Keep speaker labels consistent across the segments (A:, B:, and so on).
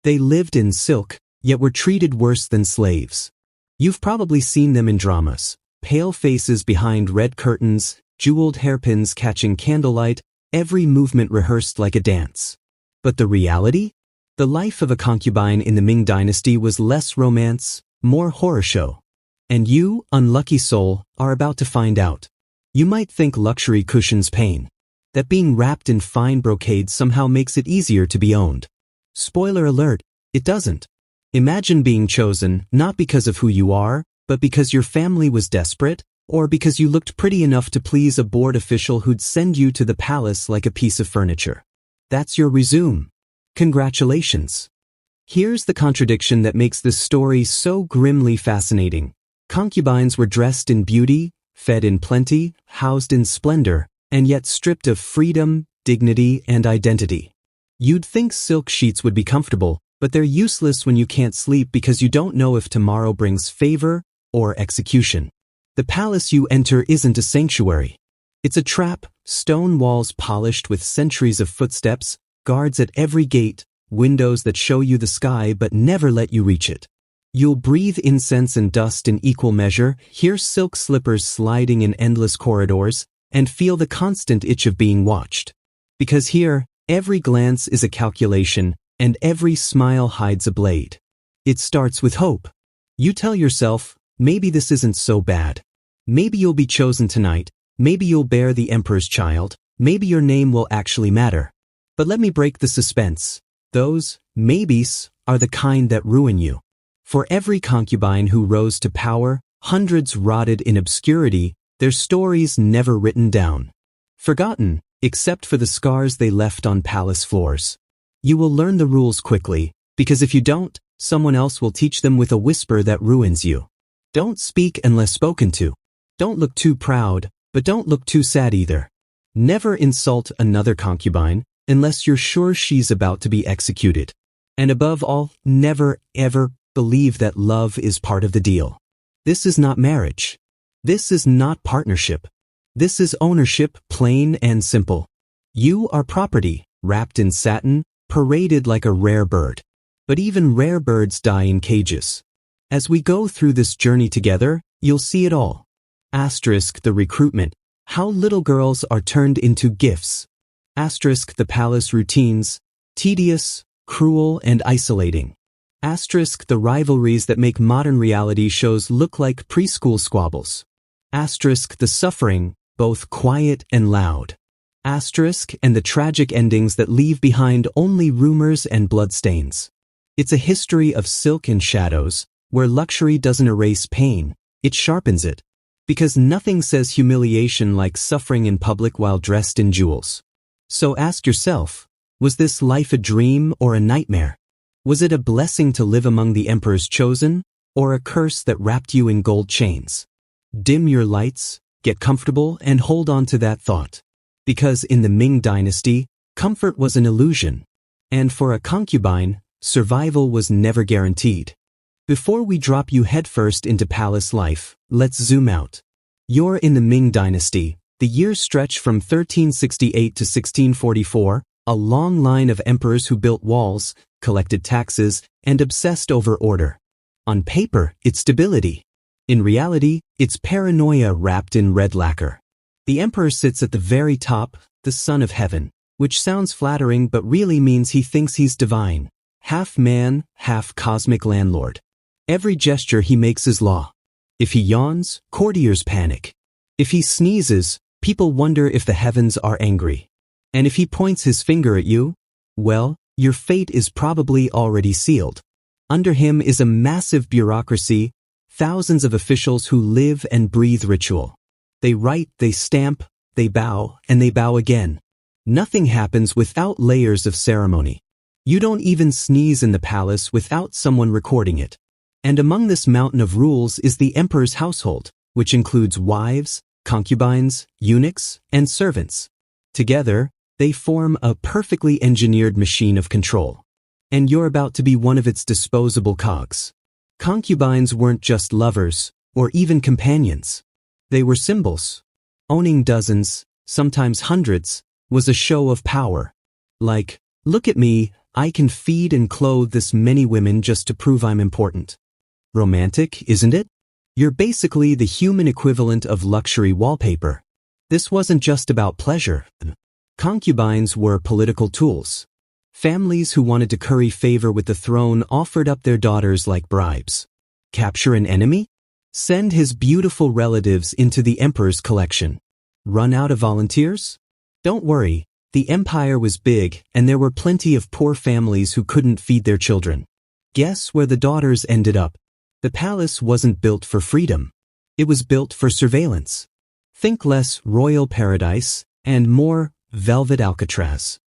A: They lived in silk, yet were treated worse than slaves. You've probably seen them in dramas. Pale faces behind red curtains, jeweled hairpins catching candlelight, every movement rehearsed like a dance. But the reality? The life of a concubine in the Ming Dynasty was less romance, more horror show. And you, unlucky soul, are about to find out. You might think luxury cushions pain. That being wrapped in fine brocade somehow makes it easier to be owned. Spoiler alert, it doesn't. Imagine being chosen not because of who you are, but because your family was desperate, or because you looked pretty enough to please a board official who'd send you to the palace like a piece of furniture. That's your resume. Congratulations. Here's the contradiction that makes this story so grimly fascinating. Concubines were dressed in beauty, fed in plenty, housed in splendor, and yet stripped of freedom, dignity, and identity. You'd think silk sheets would be comfortable, but they're useless when you can't sleep because you don't know if tomorrow brings favor or execution. The palace you enter isn't a sanctuary. It's a trap, stone walls polished with centuries of footsteps, guards at every gate, windows that show you the sky but never let you reach it. You'll breathe incense and dust in equal measure, hear silk slippers sliding in endless corridors, and feel the constant itch of being watched. Because here, every glance is a calculation, and every smile hides a blade. It starts with hope. You tell yourself, maybe this isn't so bad. Maybe you'll be chosen tonight, maybe you'll bear the emperor's child, maybe your name will actually matter. But let me break the suspense. Those maybes are the kind that ruin you. For every concubine who rose to power, hundreds rotted in obscurity, their stories never written down. Forgotten, except for the scars they left on palace floors. You will learn the rules quickly, because if you don't, someone else will teach them with a whisper that ruins you. Don't speak unless spoken to. Don't look too proud, but don't look too sad either. Never insult another concubine, unless you're sure she's about to be executed. And above all, never, ever believe that love is part of the deal. This is not marriage. This is not partnership. This is ownership, plain and simple. You are property, wrapped in satin, paraded like a rare bird. But even rare birds die in cages. As we go through this journey together, you'll see it all. Asterisk the recruitment, how little girls are turned into gifts. Asterisk the palace routines, tedious, cruel, and isolating. Asterisk the rivalries that make modern reality shows look like preschool squabbles. Asterisk the suffering, both quiet and loud. Asterisk and the tragic endings that leave behind only rumors and bloodstains. It's a history of silk and shadows, where luxury doesn't erase pain, it sharpens it. Because nothing says humiliation like suffering in public while dressed in jewels. So ask yourself, was this life a dream or a nightmare? Was it a blessing to live among the emperor's chosen, or a curse that wrapped you in gold chains? Dim your lights, get comfortable, and hold on to that thought. Because in the Ming Dynasty, comfort was an illusion. And for a concubine, survival was never guaranteed. Before we drop you headfirst into palace life, let's zoom out. You're in the Ming Dynasty. The years stretch from 1368 to 1644, a long line of emperors who built walls, collected taxes, and obsessed over order. On paper, it's stability. In reality, it's paranoia wrapped in red lacquer. The emperor sits at the very top, the son of heaven, which sounds flattering but really means he thinks he's divine. Half man, half cosmic landlord. Every gesture he makes is law. If he yawns, courtiers panic. If he sneezes, people wonder if the heavens are angry. And if he points his finger at you, well, your fate is probably already sealed. Under him is a massive bureaucracy, thousands of officials who live and breathe ritual. They write, they stamp, they bow, and they bow again. Nothing happens without layers of ceremony. You don't even sneeze in the palace without someone recording it. And among this mountain of rules is the emperor's household, which includes wives, concubines, eunuchs, and servants. Together, they form a perfectly engineered machine of control. And you're about to be one of its disposable cogs. Concubines weren't just lovers, or even companions. They were symbols. Owning dozens, sometimes hundreds, was a show of power. Like, Look at me, I can feed and clothe this many women just to prove I'm important. Romantic, isn't it? You're basically the human equivalent of luxury wallpaper. This wasn't just about pleasure. Concubines were political tools. Families who wanted to curry favor with the throne offered up their daughters like bribes. Capture an enemy? Send his beautiful relatives into the emperor's collection. Run out of volunteers? Don't worry, the empire was big and there were plenty of poor families who couldn't feed their children. Guess where the daughters ended up? The palace wasn't built for freedom. It was built for surveillance. Think less royal paradise and more velvet Alcatraz.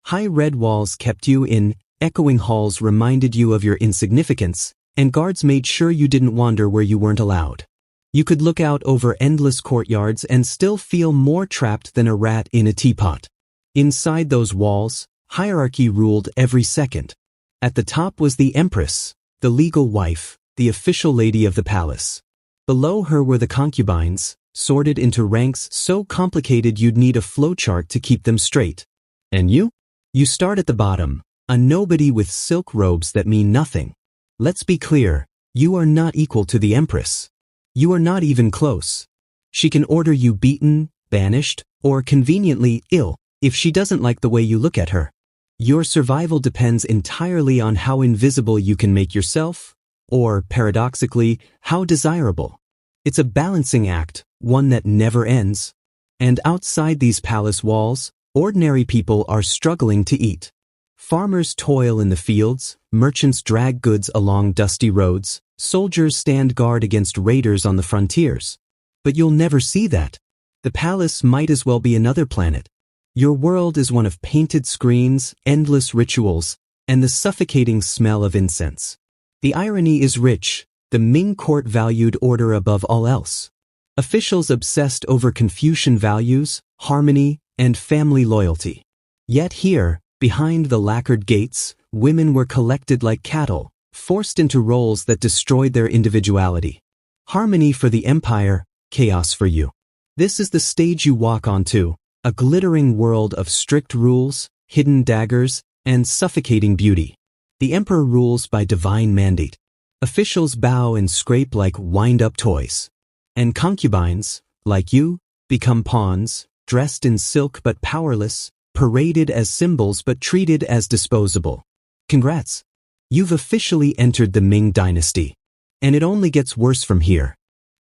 A: High red walls kept you in, echoing halls reminded you of your insignificance, and guards made sure you didn't wander where you weren't allowed. You could look out over endless courtyards and still feel more trapped than a rat in a teapot. Inside those walls, hierarchy ruled every second. At the top was the empress, the legal wife, the official lady of the palace. Below her were the concubines, sorted into ranks so complicated you'd need a flowchart to keep them straight. And you? You start at the bottom, a nobody with silk robes that mean nothing. Let's be clear, you are not equal to the empress. You are not even close. She can order you beaten, banished, or conveniently ill if she doesn't like the way you look at her. Your survival depends entirely on how invisible you can make yourself, or, paradoxically, how desirable. It's a balancing act, one that never ends. And outside these palace walls, ordinary people are struggling to eat. Farmers toil in the fields, merchants drag goods along dusty roads, soldiers stand guard against raiders on the frontiers. But you'll never see that. The palace might as well be another planet. Your world is one of painted screens, endless rituals, and the suffocating smell of incense. The irony is rich. The Ming court valued order above all else. Officials obsessed over Confucian values, harmony, and family loyalty. Yet here, behind the lacquered gates, women were collected like cattle, forced into roles that destroyed their individuality. Harmony for the empire, chaos for you. This is the stage you walk onto, a glittering world of strict rules, hidden daggers, and suffocating beauty. The emperor rules by divine mandate. Officials bow and scrape like wind-up toys. And concubines, like you, become pawns, dressed in silk but powerless, paraded as symbols but treated as disposable. Congrats! You've officially entered the Ming Dynasty. And it only gets worse from here.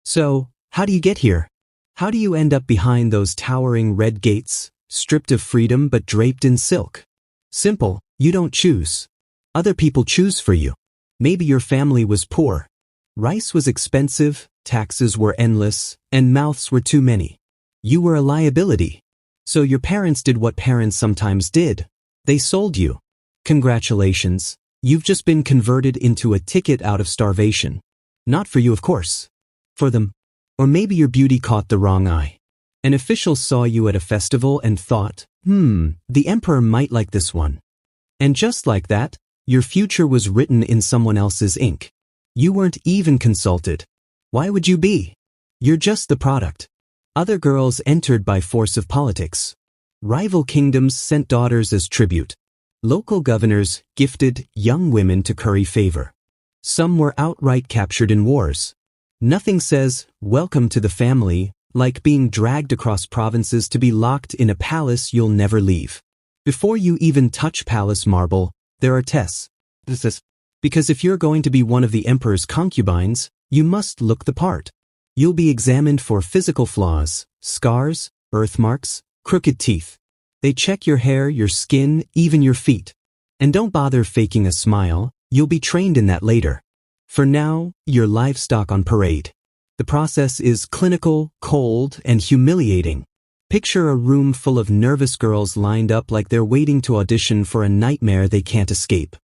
A: So, how do you get here? How do you end up behind those towering red gates, stripped of freedom but draped in silk? Simple, you don't choose. Other people choose for you. Maybe your family was poor. Rice was expensive, taxes were endless, and mouths were too many. You were a liability. So your parents did what parents sometimes did. They sold you. Congratulations, you've just been converted into a ticket out of starvation. Not for you, of course. For them. Or maybe your beauty caught the wrong eye. An official saw you at a festival and thought, the emperor might like this one. And just like that, your future was written in someone else's ink. You weren't even consulted. Why would you be? You're just the product. Other girls entered by force of politics. Rival kingdoms sent daughters as tribute. Local governors gifted young women to curry favor. Some were outright captured in wars. Nothing says, welcome to the family, like being dragged across provinces to be locked in a palace you'll never leave. Before you even touch palace marble, there are tests. Because if you're going to be one of the emperor's concubines, you must look the part. You'll be examined for physical flaws, scars, birthmarks, crooked teeth. They check your hair, your skin, even your feet. And don't bother faking a smile, you'll be trained in that later. For now, you're livestock on parade. The process is clinical, cold, and humiliating. Picture a room full of nervous girls lined up like they're waiting to audition for a nightmare they can't escape.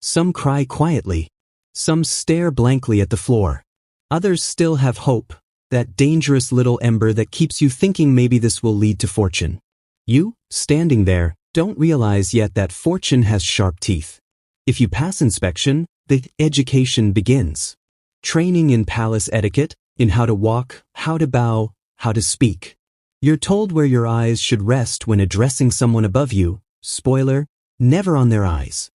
A: Some cry quietly. Some stare blankly at the floor. Others still have hope, that dangerous little ember that keeps you thinking maybe this will lead to fortune. You, standing there, don't realize yet that fortune has sharp teeth. If you pass inspection, the education begins. Training in palace etiquette, in how to walk, how to bow, how to speak. You're told where your eyes should rest when addressing someone above you. Spoiler, never on their eyes.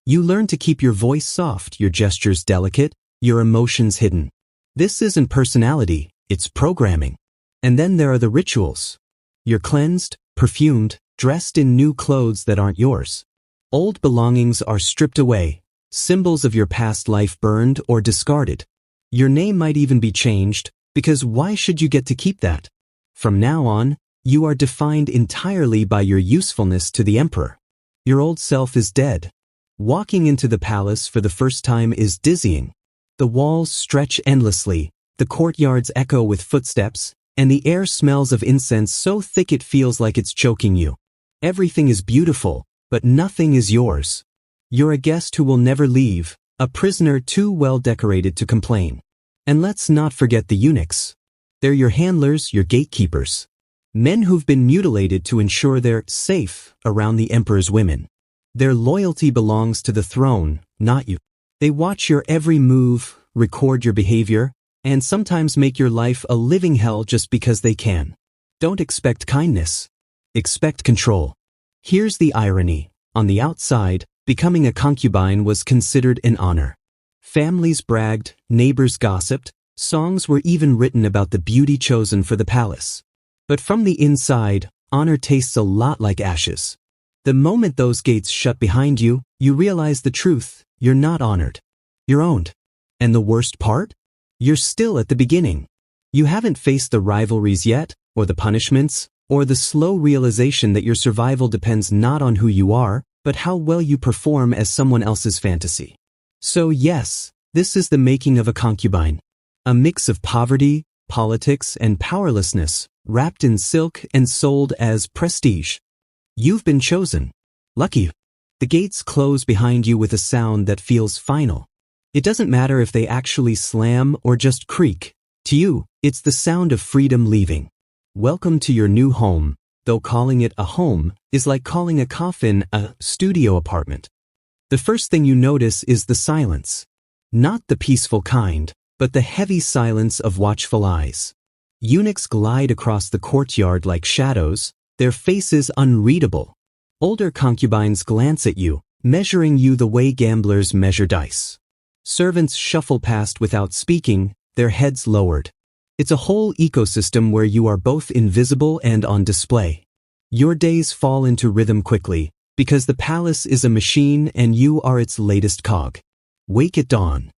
A: You learn to keep your voice soft, your gestures delicate, your emotions hidden. This isn't personality, it's programming. And then there are the rituals. You're cleansed, perfumed, dressed in new clothes that aren't yours. Old belongings are stripped away, symbols of your past life burned or discarded. Your name might even be changed, because why should you get to keep that? From now on, you are defined entirely by your usefulness to the emperor. Your old self is dead. Walking into the palace for the first time is dizzying. The walls stretch endlessly, the courtyards echo with footsteps, and the air smells of incense so thick it feels like it's choking you. Everything is beautiful, but nothing is yours. You're a guest who will never leave, a prisoner too well decorated to complain. And let's not forget the eunuchs. They're your handlers, your gatekeepers. Men who've been mutilated to ensure they're safe around the emperor's women. Their loyalty belongs to the throne, not you. They watch your every move, record your behavior, and sometimes make your life a living hell just because they can. Don't expect kindness. Expect control. Here's the irony. On the outside, becoming a concubine was considered an honor. Families bragged, neighbors gossiped, songs were even written about the beauty chosen for the palace. But from the inside, honor tastes a lot like ashes. The moment those gates shut behind you, you realize the truth. You're not honored. You're owned. And the worst part? You're still at the beginning. You haven't faced the rivalries yet, or the punishments, or the slow realization that your survival depends not on who you are, but how well you perform as someone else's fantasy. So yes, this is the making of a concubine. A mix of poverty, politics, and powerlessness, wrapped in silk and sold as prestige. You've been chosen. Lucky. The gates close behind you with a sound that feels final. It doesn't matter if they actually slam or just creak. To you, it's the sound of freedom leaving. Welcome to your new home, though calling it a home is like calling a coffin a studio apartment. The first thing you notice is the silence. Not the peaceful kind, but the heavy silence of watchful eyes. Eunuchs glide across the courtyard like shadows, their faces unreadable. Older concubines glance at you, measuring you the way gamblers measure dice. Servants shuffle past without speaking, their heads lowered. It's a whole ecosystem where you are both invisible and on display. Your days fall into rhythm quickly, because the palace is a machine and you are its latest cog. Wake at dawn.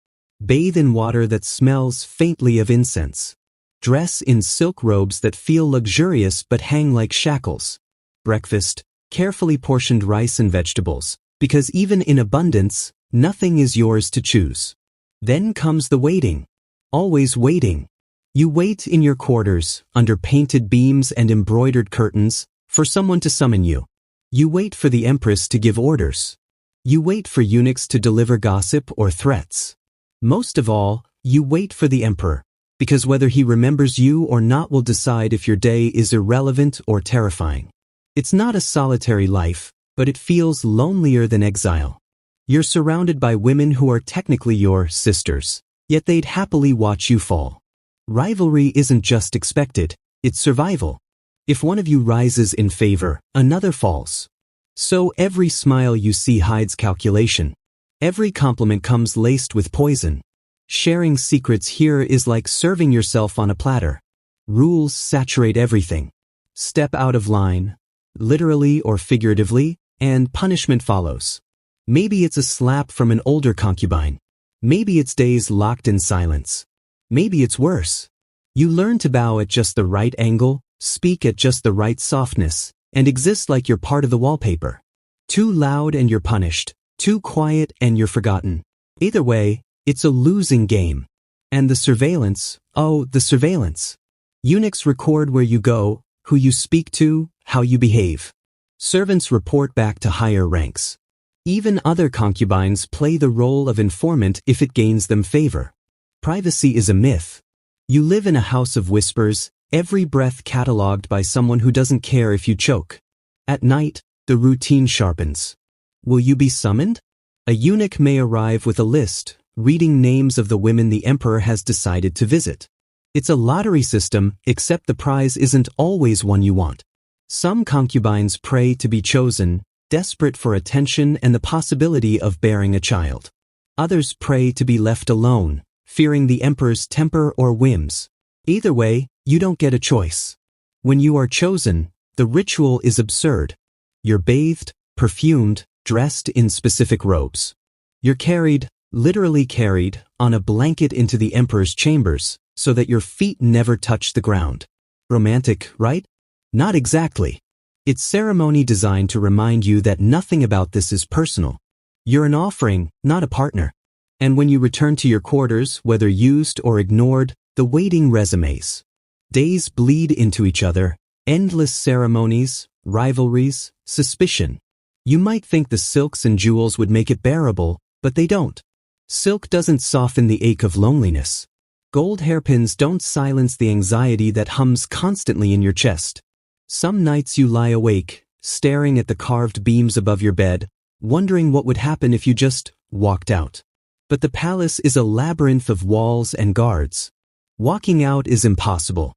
A: Bathe in water that smells faintly of incense. Dress in silk robes that feel luxurious but hang like shackles. Breakfast, carefully portioned rice and vegetables, because even in abundance, nothing is yours to choose. Then comes the waiting. Always waiting. You wait in your quarters, under painted beams and embroidered curtains, for someone to summon you. You wait for the empress to give orders. You wait for eunuchs to deliver gossip or threats. Most of all, you wait for the emperor, because whether he remembers you or not will decide if your day is irrelevant or terrifying. It's not a solitary life, but it feels lonelier than exile. You're surrounded by women who are technically your sisters, yet they'd happily watch you fall. Rivalry isn't just expected, it's survival. If one of you rises in favor, another falls. So every smile you see hides calculation. Every compliment comes laced with poison. Sharing secrets here is like serving yourself on a platter. Rules saturate everything. Step out of line, literally or figuratively, and punishment follows. Maybe it's a slap from an older concubine. Maybe it's days locked in silence. Maybe it's worse. You learn to bow at just the right angle, speak at just the right softness, and exist like you're part of the wallpaper. Too loud and you're punished. Too quiet and you're forgotten. Either way, it's a losing game. And the surveillance, oh, the surveillance. Eunuchs record where you go, who you speak to, how you behave. Servants report back to higher ranks. Even other concubines play the role of informant if it gains them favor. Privacy is a myth. You live in a house of whispers, every breath catalogued by someone who doesn't care if you choke. At night, the routine sharpens. Will you be summoned? A eunuch may arrive with a list, reading names of the women the emperor has decided to visit. It's a lottery system, except the prize isn't always one you want. Some concubines pray to be chosen, desperate for attention and the possibility of bearing a child. Others pray to be left alone, fearing the emperor's temper or whims. Either way, you don't get a choice. When you are chosen, the ritual is absurd. You're bathed, perfumed, dressed in specific robes. You're carried, literally carried, on a blanket into the emperor's chambers, so that your feet never touch the ground. Romantic, right? Not exactly. It's ceremony designed to remind you that nothing about this is personal. You're an offering, not a partner. And when you return to your quarters, whether used or ignored, the waiting resumes. Days bleed into each other, endless ceremonies, rivalries, suspicion. You might think the silks and jewels would make it bearable, but they don't. Silk doesn't soften the ache of loneliness. Gold hairpins don't silence the anxiety that hums constantly in your chest. Some nights you lie awake, staring at the carved beams above your bed, wondering what would happen if you just walked out. But the palace is a labyrinth of walls and guards. Walking out is impossible.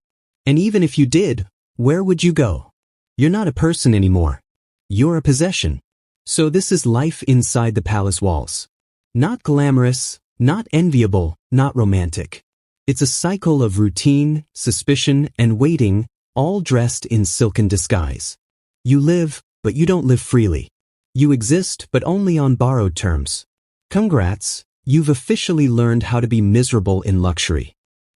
A: And even if you did, where would you go? You're not a person anymore. You're a possession. So this is life inside the palace walls. Not glamorous, not enviable, not romantic. It's a cycle of routine, suspicion, and waiting, all dressed in silken disguise. You live, but you don't live freely. You exist, but only on borrowed terms. Congrats, you've officially learned how to be miserable in luxury.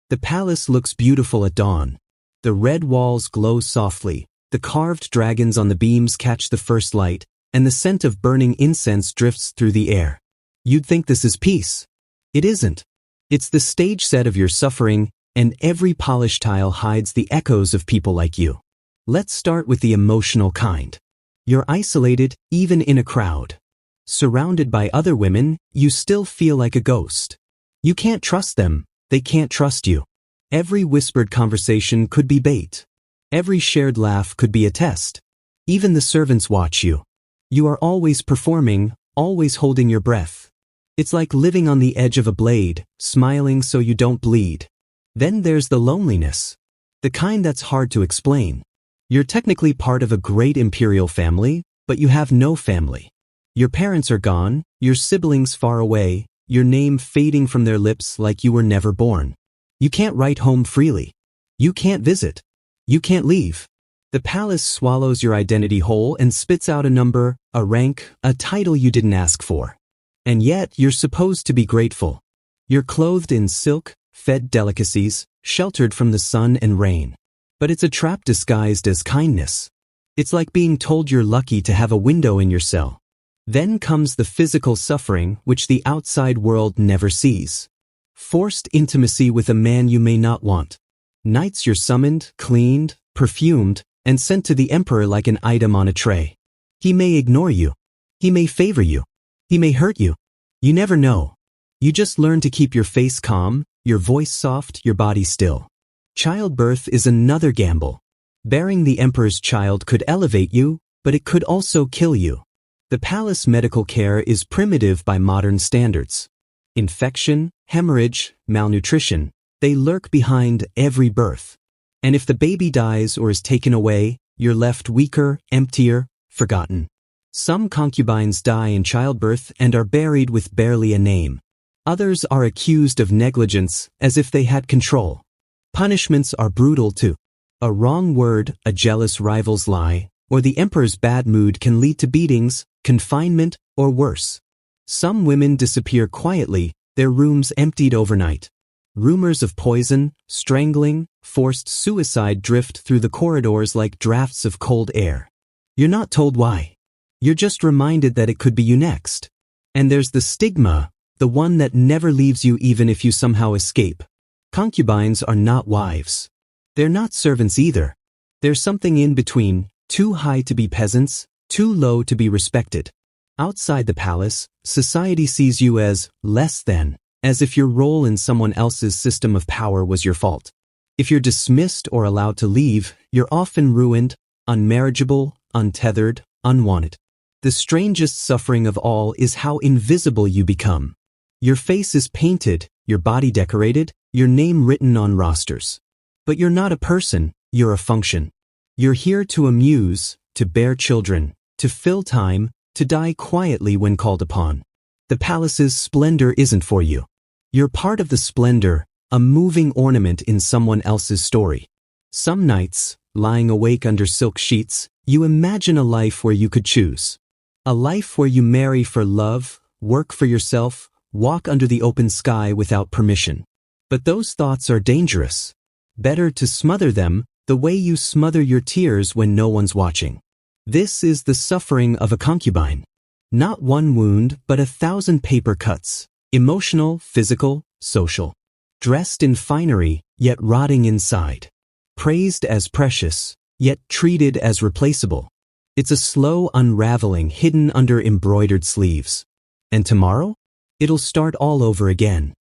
A: The palace looks beautiful at dawn. The red walls glow softly, the carved dragons on the beams catch the first light, and the scent of burning incense drifts through the air. You'd think this is peace. It isn't. It's the stage set of your suffering, and every polished tile hides the echoes of people like you. Let's start with the emotional kind. You're isolated, even in a crowd. Surrounded by other women, you still feel like a ghost. You can't trust them, they can't trust you. Every whispered conversation could be bait. Every shared laugh could be a test. Even the servants watch you. You are always performing, always holding your breath. It's like living on the edge of a blade, smiling so you don't bleed. Then there's the loneliness. The kind that's hard to explain. You're technically part of a great imperial family, but you have no family. Your parents are gone, your siblings far away, your name fading from their lips like you were never born. You can't write home freely. You can't visit. You can't leave. The palace swallows your identity whole and spits out a number, a rank, a title you didn't ask for. And yet, you're supposed to be grateful. You're clothed in silk, fed delicacies, sheltered from the sun and rain. But it's a trap disguised as kindness. It's like being told you're lucky to have a window in your cell. Then comes the physical suffering which the outside world never sees. Forced intimacy with a man you may not want. Nights you're summoned, cleaned, perfumed, and sent to the emperor like an item on a tray. He may ignore you. He may favor you. He may hurt you. You never know. You just learn to keep your face calm, your voice soft, your body still. Childbirth is another gamble. Bearing the emperor's child could elevate you, but it could also kill you. The palace medical care is primitive by modern standards. Infection, hemorrhage, malnutrition, they lurk behind every birth. And if the baby dies or is taken away, you're left weaker, emptier, forgotten. Some concubines die in childbirth and are buried with barely a name. Others are accused of negligence as if they had control. Punishments are brutal too. A wrong word, a jealous rival's lie, or the emperor's bad mood can lead to beatings, confinement, or worse. Some women disappear quietly, their rooms emptied overnight. Rumors of poison, strangling, forced suicide drift through the corridors like drafts of cold air. You're not told why. You're just reminded that it could be you next. And there's the stigma, the one that never leaves you even if you somehow escape. Concubines are not wives. They're not servants either. There's something in between, too high to be peasants, too low to be respected. Outside the palace, society sees you as less than, as if your role in someone else's system of power was your fault. If you're dismissed or allowed to leave, you're often ruined, unmarriageable, untethered, unwanted. The strangest suffering of all is how invisible you become. Your face is painted, your body decorated, your name written on rosters. But you're not a person, you're a function. You're here to amuse, to bear children, to fill time, to die quietly when called upon. The palace's splendor isn't for you. You're part of the splendor, a moving ornament in someone else's story. Some nights, lying awake under silk sheets, you imagine a life where you could choose. A life where you marry for love, work for yourself, walk under the open sky without permission. But those thoughts are dangerous. Better to smother them, the way you smother your tears when no one's watching. This is the suffering of a concubine. Not one wound, but 1,000 paper cuts. Emotional, physical, social. Dressed in finery, yet rotting inside. Praised as precious, yet treated as replaceable. It's a slow unraveling hidden under embroidered sleeves. And tomorrow? It'll start all over again.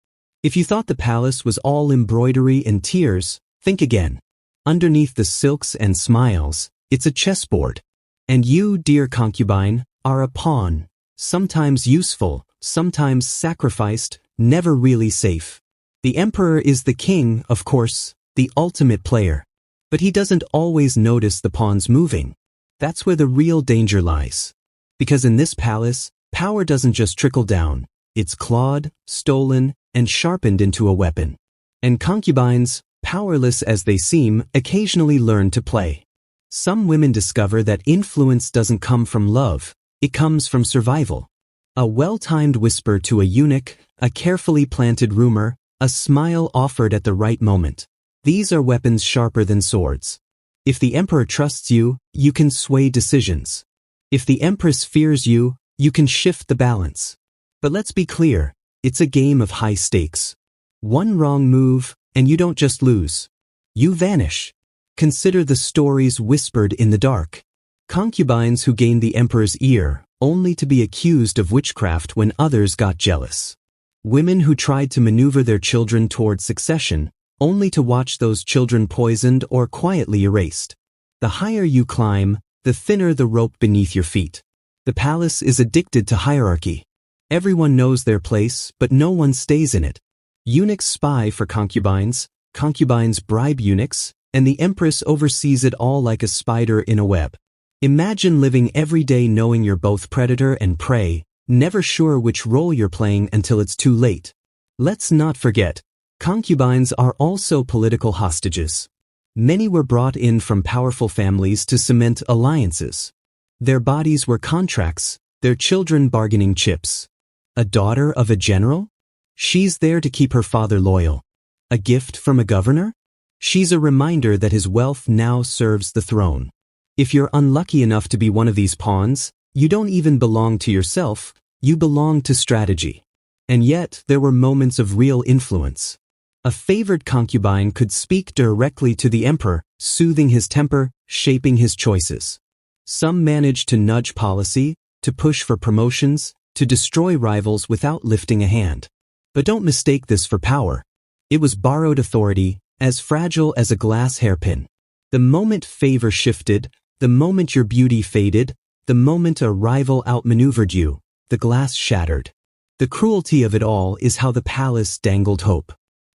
A: If you thought the palace was all embroidery and tears, think again. Underneath the silks and smiles, it's a chessboard. And you, dear concubine, are a pawn, sometimes useful, sometimes sacrificed, never really safe. The emperor is the king, of course, the ultimate player. But he doesn't always notice the pawns moving. That's where the real danger lies. Because in this palace, power doesn't just trickle down. It's clawed, stolen, and sharpened into a weapon. And concubines, powerless as they seem, occasionally learn to play. Some women discover that influence doesn't come from love, it comes from survival. A well-timed whisper to a eunuch, a carefully planted rumor, a smile offered at the right moment. These are weapons sharper than swords. If the emperor trusts you, you can sway decisions. If the empress fears you, you can shift the balance. But let's be clear, it's a game of high stakes. One wrong move, and you don't just lose. You vanish. Consider the stories whispered in the dark. Concubines who gained the emperor's ear, only to be accused of witchcraft when others got jealous. Women who tried to maneuver their children toward succession, only to watch those children poisoned or quietly erased. The higher you climb, the thinner the rope beneath your feet. The palace is addicted to hierarchy. Everyone knows their place, but no one stays in it. Eunuchs spy for concubines, concubines bribe eunuchs, and the empress oversees it all like a spider in a web. Imagine living every day knowing you're both predator and prey, never sure which role you're playing until it's too late. Let's not forget, concubines are also political hostages. Many were brought in from powerful families to cement alliances. Their bodies were contracts, their children bargaining chips. A daughter of a general? She's there to keep her father loyal. A gift from a governor? She's a reminder that his wealth now serves the throne. If you're unlucky enough to be one of these pawns, you don't even belong to yourself, you belong to strategy. And yet, there were moments of real influence. A favored concubine could speak directly to the emperor, soothing his temper, shaping his choices. Some managed to nudge policy, to push for promotions, to destroy rivals without lifting a hand. But don't mistake this for power. It was borrowed authority, as fragile as a glass hairpin. The moment favor shifted, the moment your beauty faded, the moment a rival outmaneuvered you, the glass shattered. The cruelty of it all is how the palace dangled hope.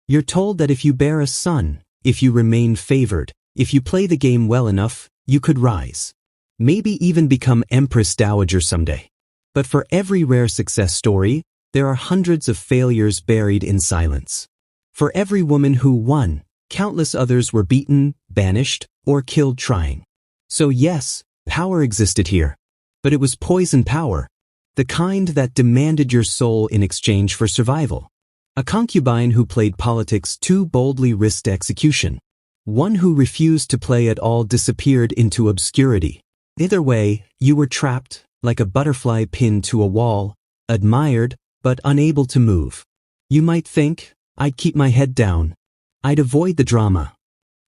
A: You're told that if you bear a son, if you remain favored, if you play the game well enough, you could rise. Maybe even become Empress Dowager someday. But for every rare success story, there are hundreds of failures buried in silence. For every woman who won, countless others were beaten, banished, or killed trying. So yes, power existed here. But it was poison power. The kind that demanded your soul in exchange for survival. A concubine who played politics too boldly risked execution. One who refused to play at all disappeared into obscurity. Either way, you were trapped, like a butterfly pinned to a wall, admired, but unable to move. You might think, I'd keep my head down. I'd avoid the drama.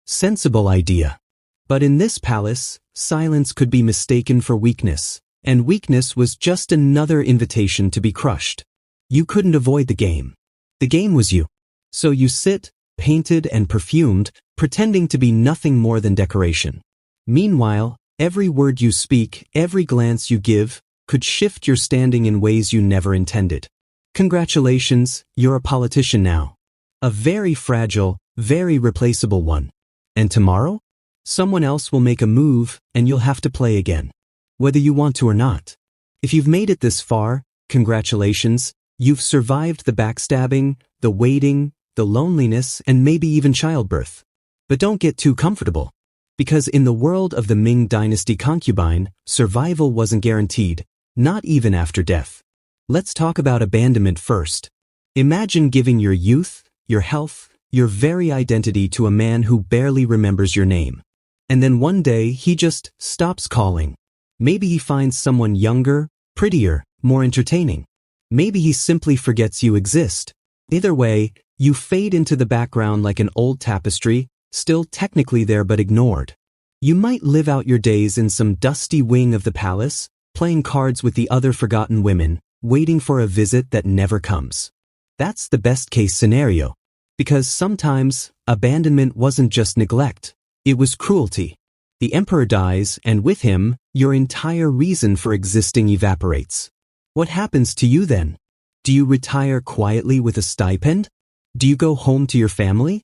A: Sensible idea. But in this palace, silence could be mistaken for weakness, and weakness was just another invitation to be crushed. You couldn't avoid the game. The game was you. So you sit, painted and perfumed, pretending to be nothing more than decoration. Meanwhile, every word you speak, every glance you give, could shift your standing in ways you never intended. Congratulations, you're a politician now. A very fragile, very replaceable one. And tomorrow? Someone else will make a move, and you'll have to play again. whether you want to or not. If you've made it this far, congratulations, you've survived the backstabbing, the waiting, the loneliness, and maybe even childbirth. But don't get too comfortable. Because in the world of the Ming Dynasty concubine, survival wasn't guaranteed, not even after death. Let's talk about abandonment first. Imagine giving your youth, your health, your very identity to a man who barely remembers your name. And then one day, he just stops calling. Maybe he finds someone younger, prettier, more entertaining. Maybe he simply forgets you exist. Either way, you fade into the background like an old tapestry, still technically there but ignored. You might live out your days in some dusty wing of the palace, playing cards with the other forgotten women, waiting for a visit that never comes. That's the best-case scenario. Because sometimes, abandonment wasn't just neglect, it was cruelty. The emperor dies, and with him, your entire reason for existing evaporates. What happens to you then? Do you retire quietly with a stipend? Do you go home to your family?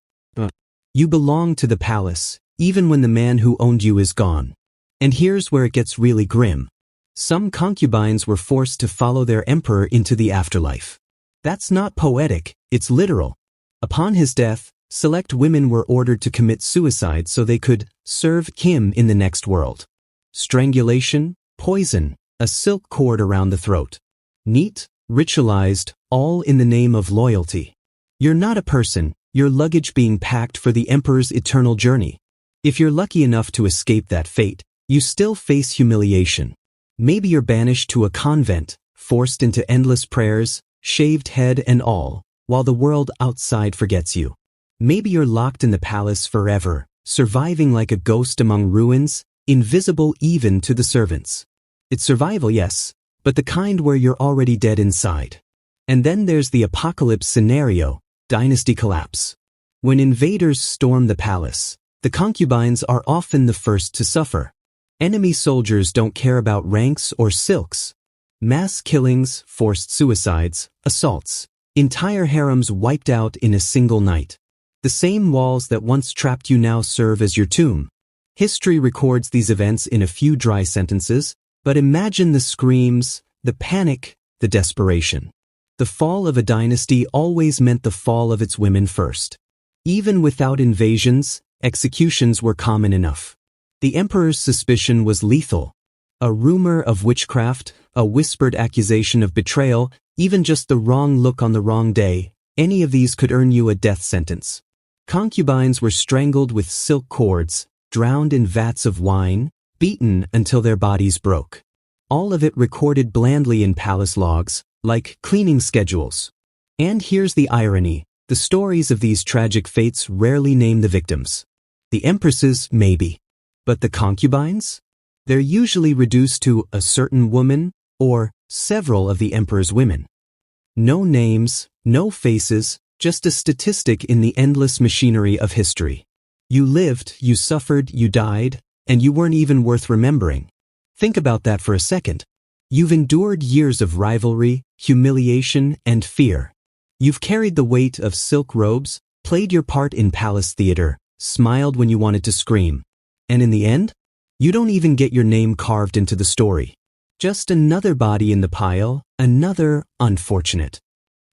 A: You belong to the palace, even when the man who owned you is gone. And here's where it gets really grim. Some concubines were forced to follow their emperor into the afterlife. That's not poetic, it's literal. Upon his death, select women were ordered to commit suicide so they could serve him in the next world. Strangulation, poison, a silk cord around the throat. Neat, ritualized, all in the name of loyalty. You're not a person, your luggage being packed for the emperor's eternal journey. If you're lucky enough to escape that fate, you still face humiliation. Maybe you're banished to a convent, forced into endless prayers, shaved head and all, while the world outside forgets you. Maybe you're locked in the palace forever, surviving like a ghost among ruins, invisible even to the servants. It's survival, yes, but the kind where you're already dead inside. And then there's the apocalypse scenario, dynasty collapse. When invaders storm the palace, the concubines are often the first to suffer. Enemy soldiers don't care about ranks or silks. Mass killings, forced suicides, assaults. Entire harems wiped out in a single night. The same walls that once trapped you now serve as your tomb. History records these events in a few dry sentences, but imagine the screams, the panic, the desperation. The fall of a dynasty always meant the fall of its women first. Even without invasions, executions were common enough. The emperor's suspicion was lethal. A rumor of witchcraft, a whispered accusation of betrayal, even just the wrong look on the wrong day, any of these could earn you a death sentence. Concubines were strangled with silk cords, drowned in vats of wine, beaten until their bodies broke. All of it recorded blandly in palace logs, like cleaning schedules. And here's the irony, the stories of these tragic fates rarely name the victims. The empresses, maybe. But the concubines? They're usually reduced to a certain woman, or several of the emperor's women. No names, no faces, just a statistic in the endless machinery of history. You lived, you suffered, you died, and you weren't even worth remembering. Think about that for a second. You've endured years of rivalry, humiliation, and fear. You've carried the weight of silk robes, played your part in palace theater, smiled when you wanted to scream. And in the end, you don't even get your name carved into the story. Just another body in the pile, another unfortunate.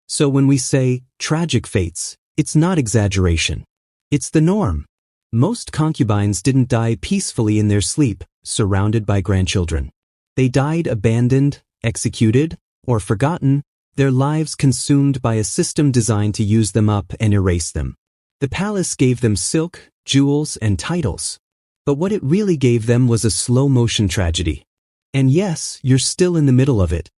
A: So when we say tragic fates, it's not exaggeration. It's the norm. Most concubines didn't die peacefully in their sleep, surrounded by grandchildren. They died abandoned, executed, or forgotten, their lives consumed by a system designed to use them up and erase them. The palace gave them silk, jewels, and titles. But what it really gave them was a slow-motion tragedy. And yes, you're still in the middle of it.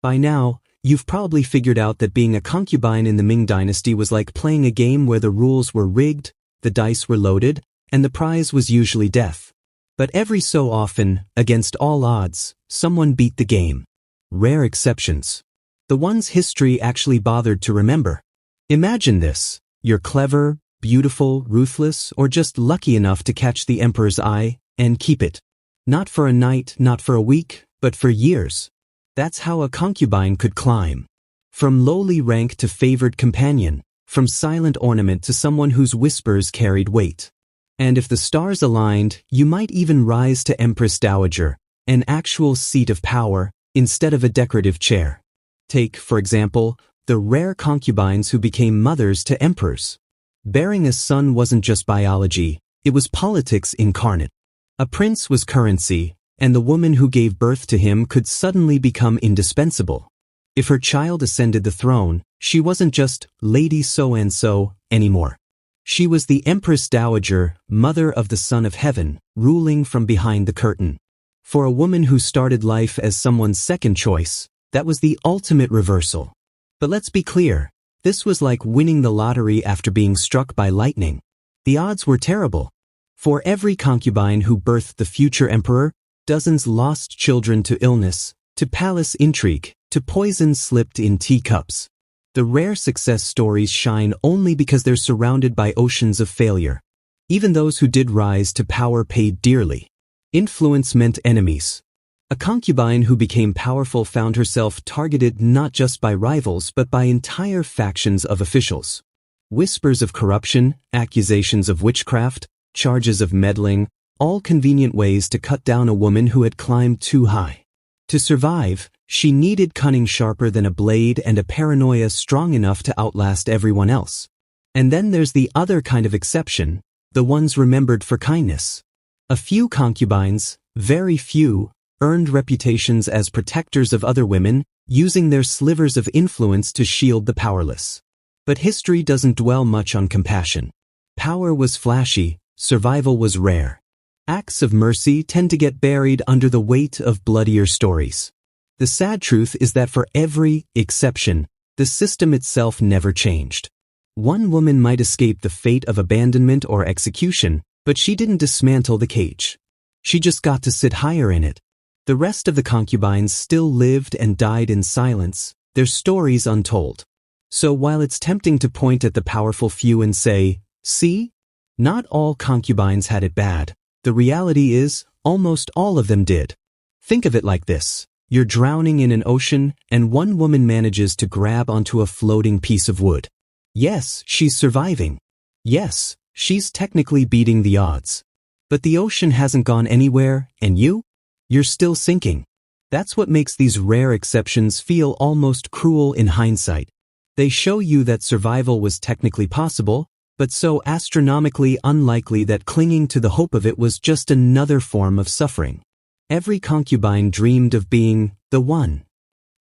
A: By now, you've probably figured out that being a concubine in the Ming Dynasty was like playing a game where the rules were rigged, the dice were loaded, and the prize was usually death. But every so often, against all odds, someone beat the game. Rare exceptions. The ones history actually bothered to remember. Imagine this. You're clever, beautiful, ruthless, or just lucky enough to catch the emperor's eye and keep it. Not for a night, not for a week, but for years. That's how a concubine could climb. From lowly rank to favored companion, from silent ornament to someone whose whispers carried weight. And if the stars aligned, you might even rise to Empress Dowager, an actual seat of power, instead of a decorative chair. Take, for example, the rare concubines who became mothers to emperors. Bearing a son wasn't just biology, it was politics incarnate. A prince was currency, and the woman who gave birth to him could suddenly become indispensable. If her child ascended the throne, she wasn't just Lady So-and-so anymore. She was the Empress Dowager, mother of the Son of Heaven, ruling from behind the curtain. For a woman who started life as someone's second choice, that was the ultimate reversal. But let's be clear, this was like winning the lottery after being struck by lightning. The odds were terrible. For every concubine who birthed the future emperor, dozens lost children to illness, to palace intrigue, to poison slipped in teacups. The rare success stories shine only because they're surrounded by oceans of failure. Even those who did rise to power paid dearly. Influence meant enemies. A concubine who became powerful found herself targeted not just by rivals but by entire factions of officials. Whispers of corruption, accusations of witchcraft, charges of meddling, all convenient ways to cut down a woman who had climbed too high. To survive, she needed cunning sharper than a blade and a paranoia strong enough to outlast everyone else. And then there's the other kind of exception, the ones remembered for kindness. A few concubines, very few, earned reputations as protectors of other women, using their slivers of influence to shield the powerless. But history doesn't dwell much on compassion. Power was flashy, survival was rare. Acts of mercy tend to get buried under the weight of bloodier stories. The sad truth is that for every exception, the system itself never changed. One woman might escape the fate of abandonment or execution, but she didn't dismantle the cage. She just got to sit higher in it. The rest of the concubines still lived and died in silence, their stories untold. So while it's tempting to point at the powerful few and say, see, not all concubines had it bad, the reality is, almost all of them did. Think of it like this. You're drowning in an ocean, and one woman manages to grab onto a floating piece of wood. Yes, she's surviving. Yes, she's technically beating the odds. But the ocean hasn't gone anywhere, and you're still sinking. That's what makes these rare exceptions feel almost cruel in hindsight. They show you that survival was technically possible, but so astronomically unlikely that clinging to the hope of it was just another form of suffering. Every concubine dreamed of being the one.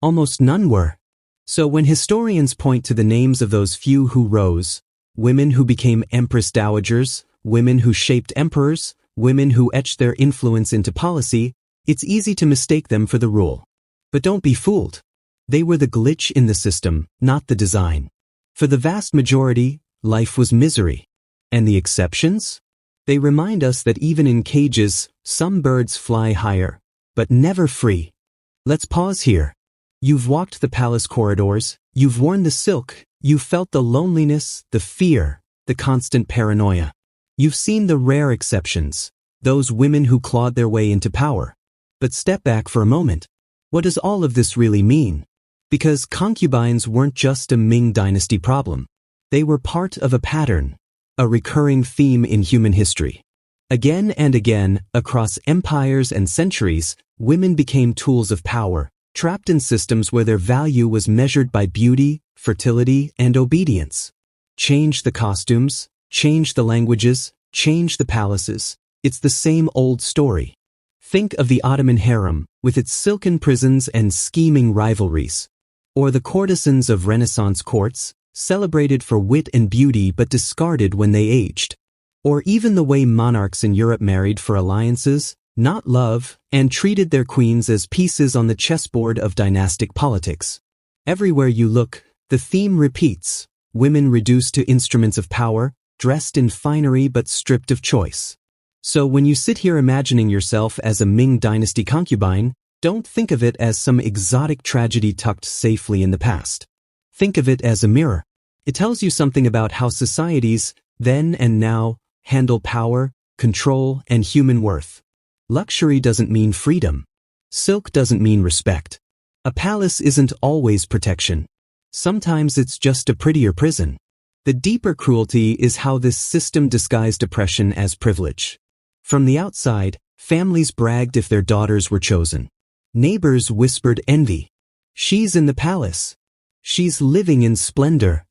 A: Almost none were. So when historians point to the names of those few who rose, women who became empress dowagers, women who shaped emperors, women who etched their influence into policy, it's easy to mistake them for the rule. But don't be fooled. They were the glitch in the system, not the design. For the vast majority, life was misery. And the exceptions? They remind us that even in cages, some birds fly higher, but never free. Let's pause here. You've walked the palace corridors, you've worn the silk, you've felt the loneliness, the fear, the constant paranoia. You've seen the rare exceptions, those women who clawed their way into power. But step back for a moment. What does all of this really mean? Because concubines weren't just a Ming Dynasty problem. They were part of a pattern, a recurring theme in human history. Again and again, across empires and centuries, women became tools of power, trapped in systems where their value was measured by beauty, fertility, and obedience. Change the costumes, change the languages, change the palaces. It's the same old story. Think of the Ottoman harem, with its silken prisons and scheming rivalries. Or the courtesans of Renaissance courts, celebrated for wit and beauty but discarded when they aged. Or even the way monarchs in Europe married for alliances, not love, and treated their queens as pieces on the chessboard of dynastic politics. Everywhere you look, the theme repeats: women reduced to instruments of power, dressed in finery but stripped of choice. So when you sit here imagining yourself as a Ming Dynasty concubine, don't think of it as some exotic tragedy tucked safely in the past. Think of it as a mirror. It tells you something about how societies, then and now, handle power, control, and human worth. Luxury doesn't mean freedom. Silk doesn't mean respect. A palace isn't always protection. Sometimes it's just a prettier prison. The deeper cruelty is how this system disguised oppression as privilege. From the outside, Families bragged if their daughters were chosen. Neighbors whispered envy. She's in the palace. She's living in splendor.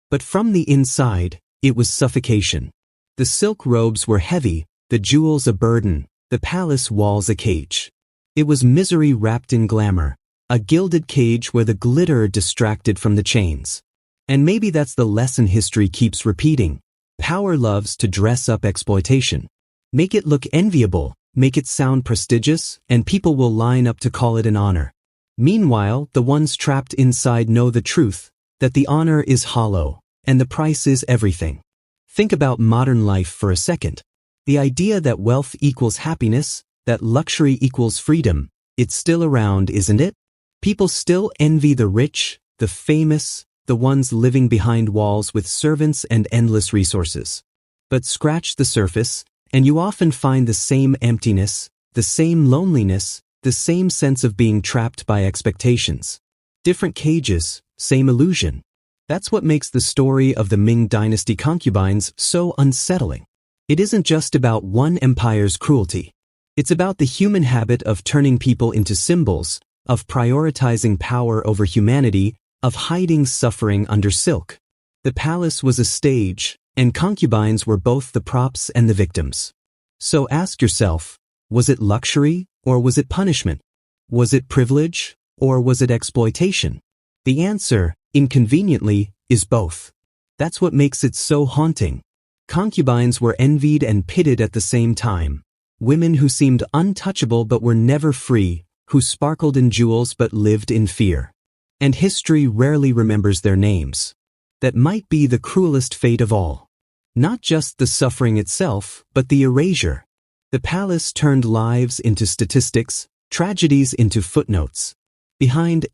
A: But from the inside, it was suffocation. The silk robes were heavy, the jewels a burden, the palace walls a cage. It was misery wrapped in glamour, a gilded cage where the glitter distracted from the chains. And maybe that's the lesson history keeps repeating. Power loves to dress up exploitation. Make it look enviable, make it sound prestigious, and people will line up to call it an honor. Meanwhile, the ones trapped inside know the truth, that the honor is hollow, and the price is everything. Think about modern life for a second. The idea that wealth equals happiness, that luxury equals freedom, it's still around, isn't it? People still envy the rich, the famous, the ones living behind walls with servants and endless resources. But scratch the surface, and you often find the same emptiness, the same loneliness, the same sense of being trapped by expectations. Different cages, same illusion. That's what makes the story of the Ming Dynasty concubines so unsettling. It isn't just about one empire's cruelty. It's about the human habit of turning people into symbols, of prioritizing power over humanity, of hiding suffering under silk. The palace was a stage, and concubines were both the props and the victims. So ask yourself, was it luxury or was it punishment? Was it privilege or was it exploitation? The answer, inconveniently, is both. That's what makes it so haunting. Concubines were envied and pitted at the same time. Women who seemed untouchable but were never free, who sparkled in jewels but lived in fear. And history rarely remembers their names. That might be the cruelest fate of all. Not just the suffering itself, but the erasure. The palace turned lives into statistics, tragedies into footnotes. Behind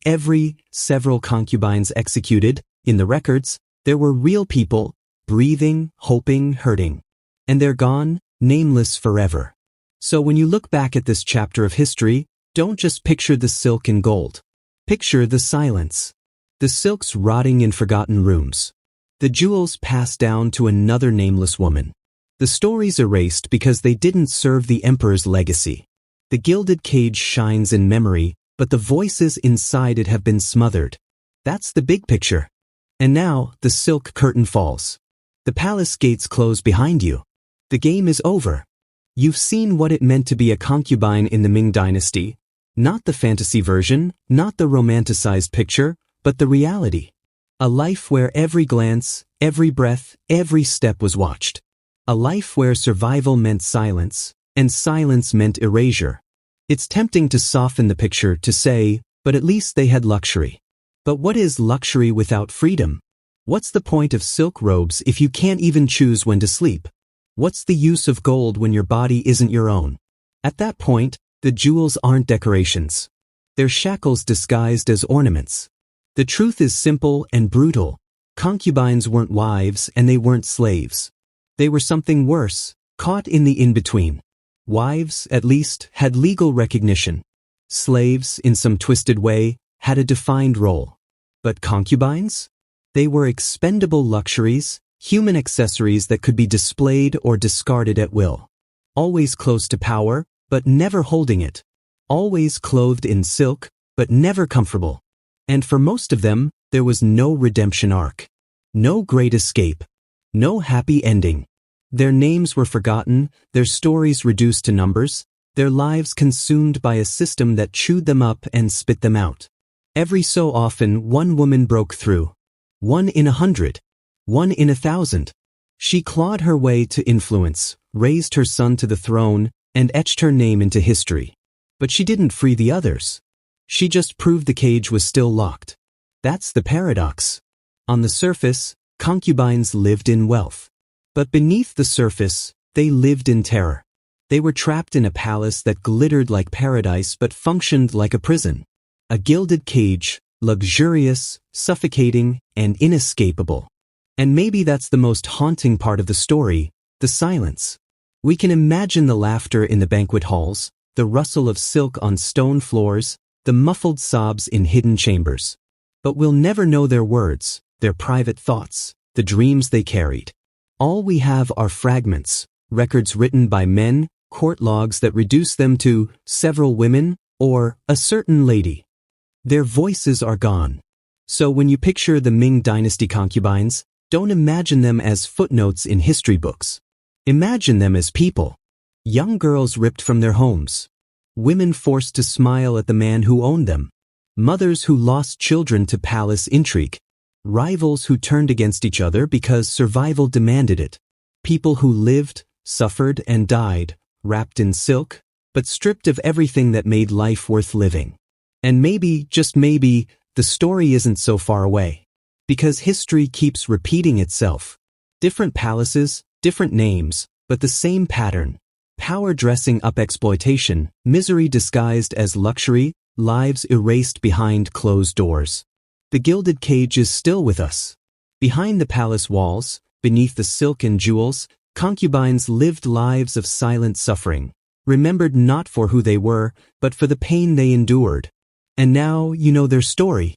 A: several concubines executed, in the records, there were real people, breathing, hoping, hurting. And they're gone, nameless forever. So when you look back at this chapter of history, don't just picture the silk and gold. Picture the silence. The silks rotting in forgotten rooms. The jewels passed down to another nameless woman. The stories erased because they didn't serve the emperor's legacy. The gilded cage shines in memory, but the voices inside it have been smothered. That's the big picture. And now, the silk curtain falls. The palace gates close behind you. The game is over. You've seen what it meant to be a concubine in the Ming Dynasty. Not the fantasy version, not the romanticized picture, but the reality. A life where every glance, every breath, every step was watched. A life where survival meant silence, and silence meant erasure. It's tempting to soften the picture to say, but at least they had luxury. But what is luxury without freedom? What's the point of silk robes if you can't even choose when to sleep? What's the use of gold when your body isn't your own? At that point, the jewels aren't decorations. They're shackles disguised as ornaments. The truth is simple and brutal. Concubines weren't wives and they weren't slaves. They were something worse, caught in the in-between. Wives, at least, had legal recognition. Slaves, in some twisted way, had a defined role. But concubines? They were expendable luxuries, human accessories that could be displayed or discarded at will. Always close to power, but never holding it. Always clothed in silk, but never comfortable. And for most of them, there was no redemption arc. No great escape. No happy ending. Their names were forgotten, their stories reduced to numbers, their lives consumed by a system that chewed them up and spit them out. Every so often, one woman broke through. 1 in 100. 1 in 1,000. She clawed her way to influence, raised her son to the throne, and etched her name into history. But she didn't free the others. She just proved the cage was still locked. That's the paradox. On the surface, concubines lived in wealth. But beneath the surface, they lived in terror. They were trapped in a palace that glittered like paradise but functioned like a prison. A gilded cage, luxurious, suffocating, and inescapable. And maybe that's the most haunting part of the story, the silence. We can imagine the laughter in the banquet halls, the rustle of silk on stone floors, the muffled sobs in hidden chambers. But we'll never know their words, their private thoughts, the dreams they carried. All we have are fragments, records written by men, court logs that reduce them to several women or a certain lady. Their voices are gone. So when you picture the Ming Dynasty concubines, don't imagine them as footnotes in history books. Imagine them as people. Young girls ripped from their homes. Women forced to smile at the man who owned them. Mothers who lost children to palace intrigue. Rivals who turned against each other because survival demanded it. People who lived, suffered, and died, wrapped in silk, but stripped of everything that made life worth living. And maybe, just maybe, the story isn't so far away. Because history keeps repeating itself. Different palaces, different names, but the same pattern. Power dressing up exploitation, misery disguised as luxury, lives erased behind closed doors. The gilded cage is still with us. Behind the palace walls, beneath the silk and jewels, concubines lived lives of silent suffering, remembered not for who they were, but for the pain they endured. And now you know their story.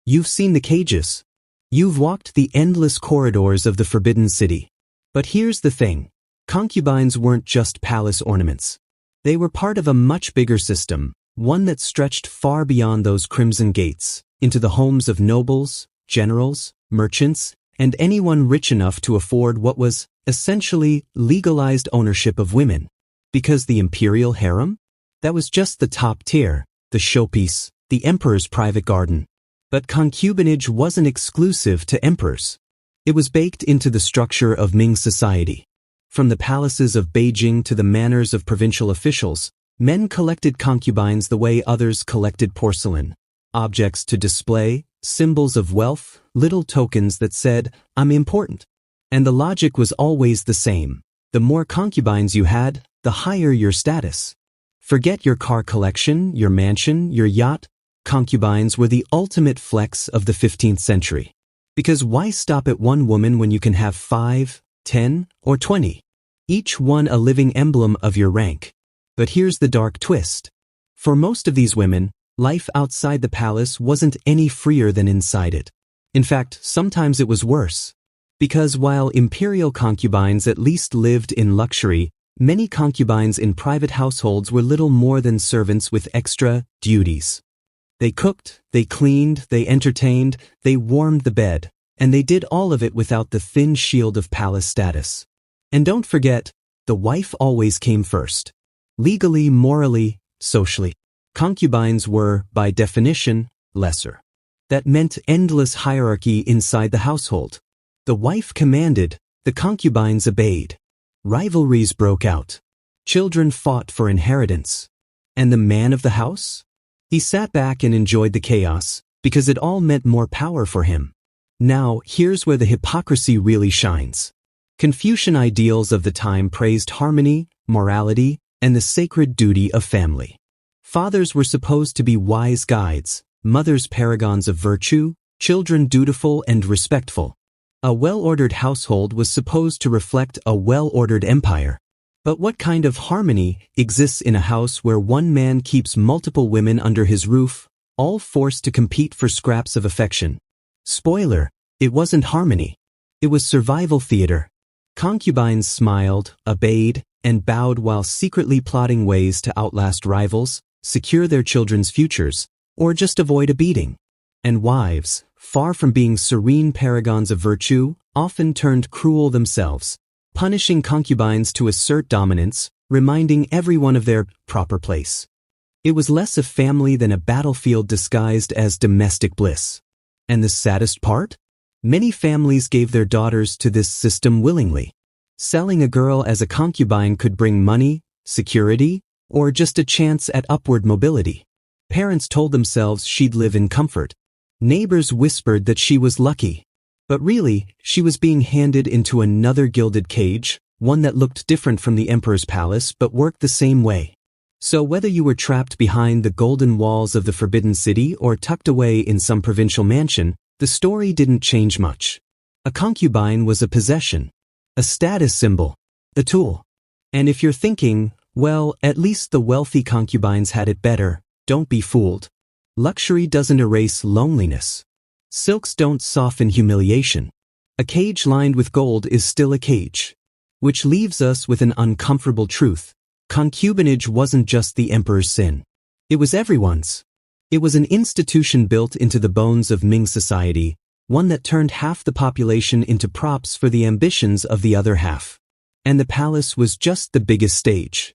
A: You've seen the cages. You've walked the endless corridors of the Forbidden City. But here's the thing. Concubines weren't just palace ornaments. They were part of a much bigger system, one that stretched far beyond those crimson gates, into the homes of nobles, generals, merchants, and anyone rich enough to afford what was, essentially, legalized ownership of women. Because the imperial harem? That was just the top tier, the showpiece, the emperor's private garden. But concubinage wasn't exclusive to emperors. It was baked into the structure of Ming society. From the palaces of Beijing to the manors of provincial officials, men collected concubines the way others collected porcelain. Objects to display, symbols of wealth, little tokens that said, "I'm important." And the logic was always the same. The more concubines you had, the higher your status. Forget your car collection, your mansion, your yacht. Concubines were the ultimate flex of the 15th century. Because why stop at one woman when you can have 5, 10, or 20? Each one a living emblem of your rank. But here's the dark twist. For most of these women, life outside the palace wasn't any freer than inside it. In fact, sometimes it was worse. Because while imperial concubines at least lived in luxury, many concubines in private households were little more than servants with extra duties. They cooked, they cleaned, they entertained, they warmed the bed, and they did all of it without the thin shield of palace status. And don't forget, the wife always came first. Legally, morally, socially. Concubines were, by definition, lesser. That meant endless hierarchy inside the household. The wife commanded, the concubines obeyed. Rivalries broke out. Children fought for inheritance. And the man of the house? He sat back and enjoyed the chaos, because it all meant more power for him. Now, here's where the hypocrisy really shines. Confucian ideals of the time praised harmony, morality, and the sacred duty of family. Fathers were supposed to be wise guides, mothers paragons of virtue, children dutiful and respectful. A well-ordered household was supposed to reflect a well-ordered empire. But what kind of harmony exists in a house where one man keeps multiple women under his roof, all forced to compete for scraps of affection? Spoiler, it wasn't harmony. It was survival theater. Concubines smiled, obeyed, and bowed while secretly plotting ways to outlast rivals, secure their children's futures, or just avoid a beating. And wives, far from being serene paragons of virtue, often turned cruel themselves, punishing concubines to assert dominance, reminding everyone of their proper place. It was less a family than a battlefield disguised as domestic bliss. And the saddest part? Many families gave their daughters to this system willingly. Selling a girl as a concubine could bring money, security, or just a chance at upward mobility. Parents told themselves she'd live in comfort. Neighbors whispered that she was lucky. But really, she was being handed into another gilded cage, one that looked different from the emperor's palace but worked the same way. So whether you were trapped behind the golden walls of the Forbidden City or tucked away in some provincial mansion, the story didn't change much. A concubine was a possession, a status symbol, a tool. And if you're thinking, well, at least the wealthy concubines had it better, don't be fooled. Luxury doesn't erase loneliness. Silks don't soften humiliation. A cage lined with gold is still a cage. Which leaves us with an uncomfortable truth. Concubinage wasn't just the emperor's sin. It was everyone's. It was an institution built into the bones of Ming society, one that turned half the population into props for the ambitions of the other half. And the palace was just the biggest stage.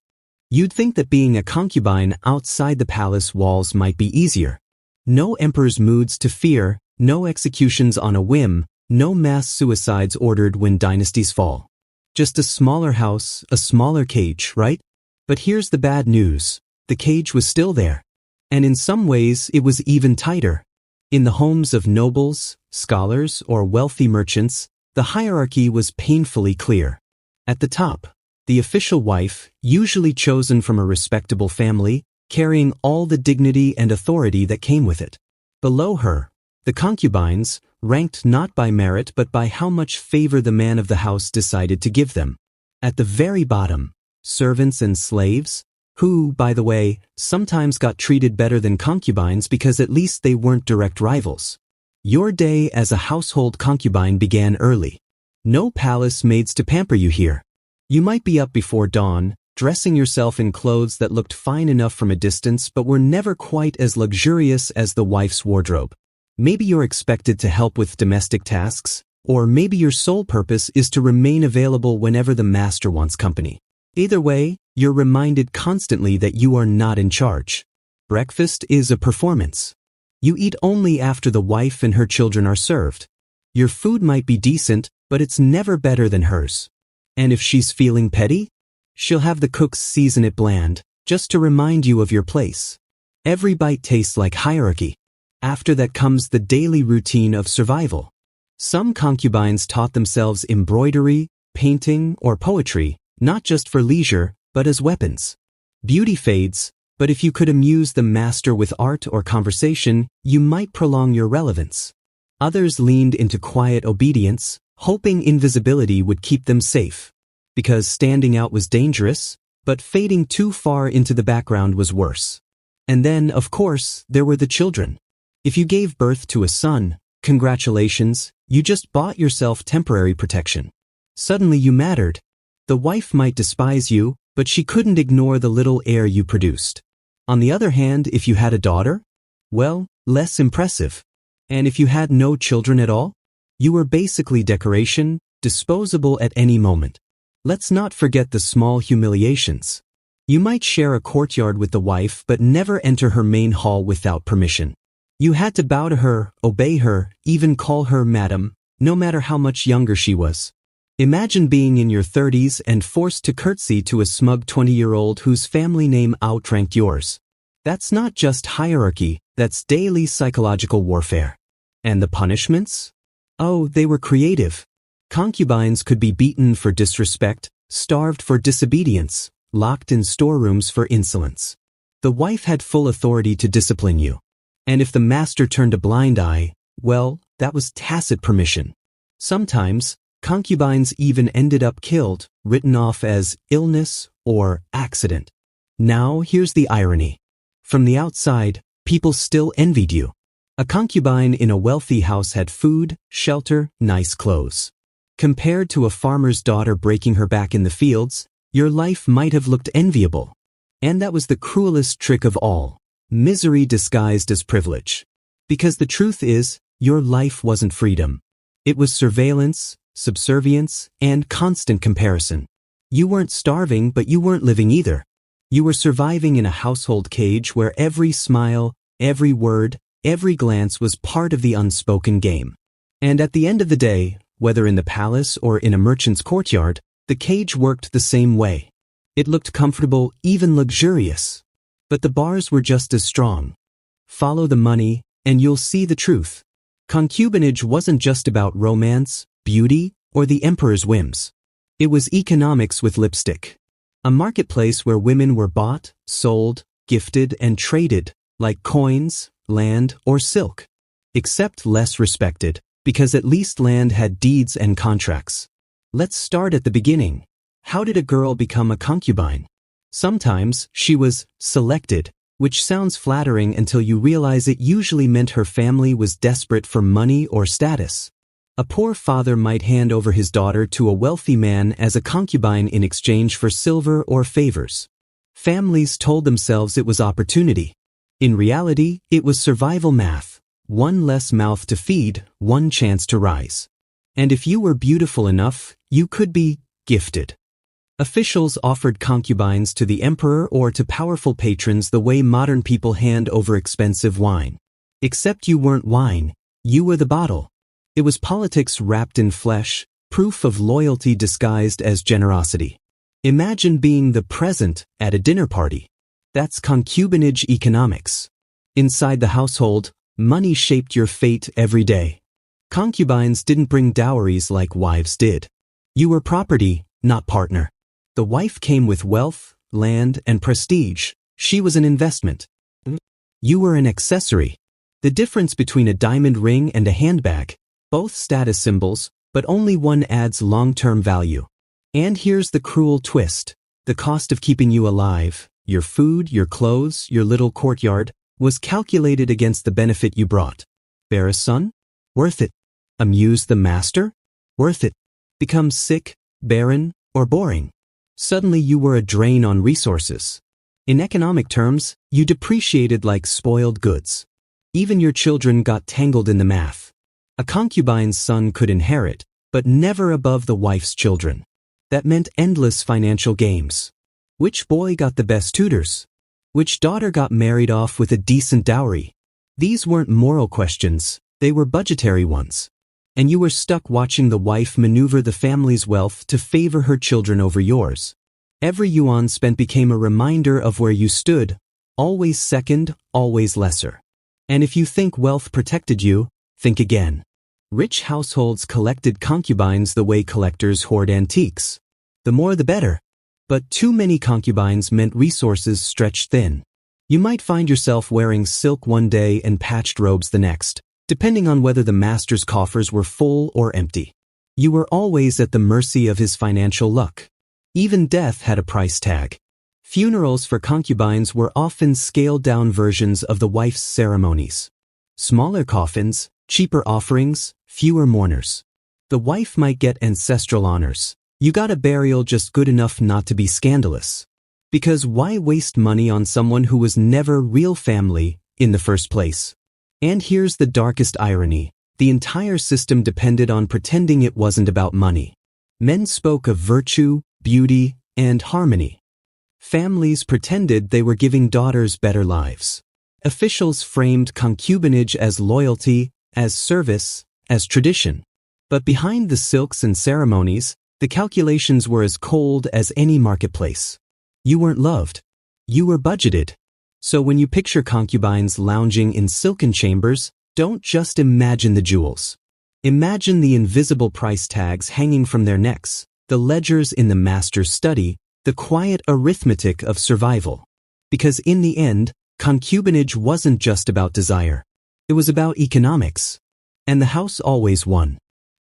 A: You'd think that being a concubine outside the palace walls might be easier. No emperor's moods to fear, no executions on a whim, no mass suicides ordered when dynasties fall. Just a smaller house, a smaller cage, right? But here's the bad news. The cage was still there. And in some ways, it was even tighter. In the homes of nobles, scholars, or wealthy merchants, the hierarchy was painfully clear. At the top, the official wife, usually chosen from a respectable family, carrying all the dignity and authority that came with it. Below her, the concubines, ranked not by merit but by how much favor the man of the house decided to give them. At the very bottom, servants and slaves, who, by the way, sometimes got treated better than concubines because at least they weren't direct rivals. Your day as a household concubine began early. No palace maids to pamper you here. You might be up before dawn, dressing yourself in clothes that looked fine enough from a distance but were never quite as luxurious as the wife's wardrobe. Maybe you're expected to help with domestic tasks, or maybe your sole purpose is to remain available whenever the master wants company. Either way, you're reminded constantly that you are not in charge. Breakfast is a performance. You eat only after the wife and her children are served. Your food might be decent, but it's never better than hers. And if she's feeling petty, she'll have the cooks season it bland, just to remind you of your place. Every bite tastes like hierarchy. After that comes the daily routine of survival. Some concubines taught themselves embroidery, painting, or poetry, not just for leisure, but as weapons. Beauty fades, but if you could amuse the master with art or conversation, you might prolong your relevance. Others leaned into quiet obedience, hoping invisibility would keep them safe. Because standing out was dangerous, but fading too far into the background was worse. And then, of course, there were the children. If you gave birth to a son, congratulations, you just bought yourself temporary protection. Suddenly you mattered. The wife might despise you, but she couldn't ignore the little heir you produced. On the other hand, if you had a daughter, well, less impressive. And if you had no children at all, you were basically decoration, disposable at any moment. Let's not forget the small humiliations. You might share a courtyard with the wife but never enter her main hall without permission. You had to bow to her, obey her, even call her madam, no matter how much younger she was. Imagine being in your 30s and forced to curtsy to a smug 20-year-old whose family name outranked yours. That's not just hierarchy, that's daily psychological warfare. And the punishments? Oh, they were creative. Concubines could be beaten for disrespect, starved for disobedience, locked in storerooms for insolence. The wife had full authority to discipline you. And if the master turned a blind eye, well, that was tacit permission. Sometimes, concubines even ended up killed, written off as illness or accident. Now here's the irony. From the outside, people still envied you. A concubine in a wealthy house had food, shelter, nice clothes. Compared to a farmer's daughter breaking her back in the fields, your life might have looked enviable. And that was the cruelest trick of all. Misery disguised as privilege. Because the truth is, your life wasn't freedom. It was surveillance, subservience, and constant comparison. You weren't starving, but you weren't living either. You were surviving in a household cage where every smile, every word, every glance was part of the unspoken game. And at the end of the day, whether in the palace or in a merchant's courtyard, the cage worked the same way. It looked comfortable, even luxurious. But the bars were just as strong. Follow the money, and you'll see the truth. Concubinage wasn't just about romance, beauty, or the emperor's whims. It was economics with lipstick. A marketplace where women were bought, sold, gifted, and traded, like coins, land, or silk. Except less respected, because at least land had deeds and contracts. Let's start at the beginning. How did a girl become a concubine? Sometimes she was selected, which sounds flattering until you realize it usually meant her family was desperate for money or status. A poor father might hand over his daughter to a wealthy man as a concubine in exchange for silver or favors. Families told themselves it was opportunity. In reality, it was survival math. One less mouth to feed, one chance to rise. And if you were beautiful enough, you could be gifted. Officials offered concubines to the emperor or to powerful patrons the way modern people hand over expensive wine. Except you weren't wine, you were the bottle. It was politics wrapped in flesh, proof of loyalty disguised as generosity. Imagine being the present at a dinner party. That's concubinage economics. Inside the household, money shaped your fate every day. Concubines didn't bring dowries like wives did. You were property, not partner. The wife came with wealth, land, and prestige. She was an investment. You were an accessory. The difference between a diamond ring and a handbag, both status symbols, but only one adds long-term value. And here's the cruel twist. The cost of keeping you alive, your food, your clothes, your little courtyard, was calculated against the benefit you brought. Bear a son? Worth it. Amuse the master? Worth it. Become sick, barren, or boring? Suddenly you were a drain on resources. In economic terms, you depreciated like spoiled goods. Even your children got tangled in the math. A concubine's son could inherit, but never above the wife's children. That meant endless financial games. Which boy got the best tutors? Which daughter got married off with a decent dowry? These weren't moral questions, they were budgetary ones. And you were stuck watching the wife maneuver the family's wealth to favor her children over yours. Every yuan spent became a reminder of where you stood, always second, always lesser. And if you think wealth protected you, think again. Rich households collected concubines the way collectors hoard antiques. The more the better. But too many concubines meant resources stretched thin. You might find yourself wearing silk one day and patched robes the next, depending on whether the master's coffers were full or empty. You were always at the mercy of his financial luck. Even death had a price tag. Funerals for concubines were often scaled-down versions of the wife's ceremonies. Smaller coffins, cheaper offerings, fewer mourners. The wife might get ancestral honors. You got a burial just good enough not to be scandalous. Because why waste money on someone who was never real family in the first place? And here's the darkest irony. The entire system depended on pretending it wasn't about money. Men spoke of virtue, beauty, and harmony. Families pretended they were giving daughters better lives. Officials framed concubinage as loyalty, as service, as tradition. But behind the silks and ceremonies, the calculations were as cold as any marketplace. You weren't loved. You were budgeted. So when you picture concubines lounging in silken chambers, don't just imagine the jewels. Imagine the invisible price tags hanging from their necks, the ledgers in the master's study, the quiet arithmetic of survival. Because in the end, concubinage wasn't just about desire. It was about economics. And the house always won.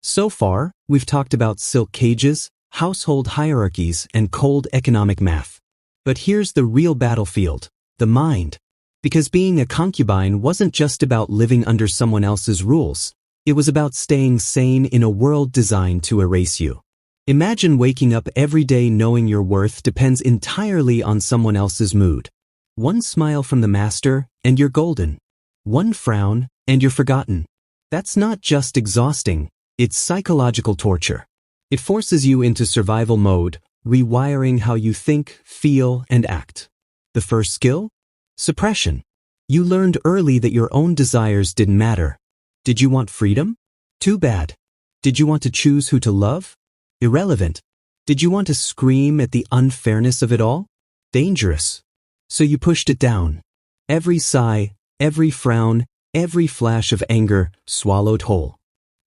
A: So far, we've talked about silk cages, household hierarchies, and cold economic math. But here's the real battlefield. The mind. Because being a concubine wasn't just about living under someone else's rules. It was about staying sane in a world designed to erase you. Imagine waking up every day knowing your worth depends entirely on someone else's mood. One smile from the master, and you're golden. One frown, and you're forgotten. That's not just exhausting, it's psychological torture. It forces you into survival mode, rewiring how you think, feel, and act. The first skill? Suppression. You learned early that your own desires didn't matter. Did you want freedom? Too bad. Did you want to choose who to love? Irrelevant. Did you want to scream at the unfairness of it all? Dangerous. So you pushed it down. Every sigh, every frown, every flash of anger swallowed whole.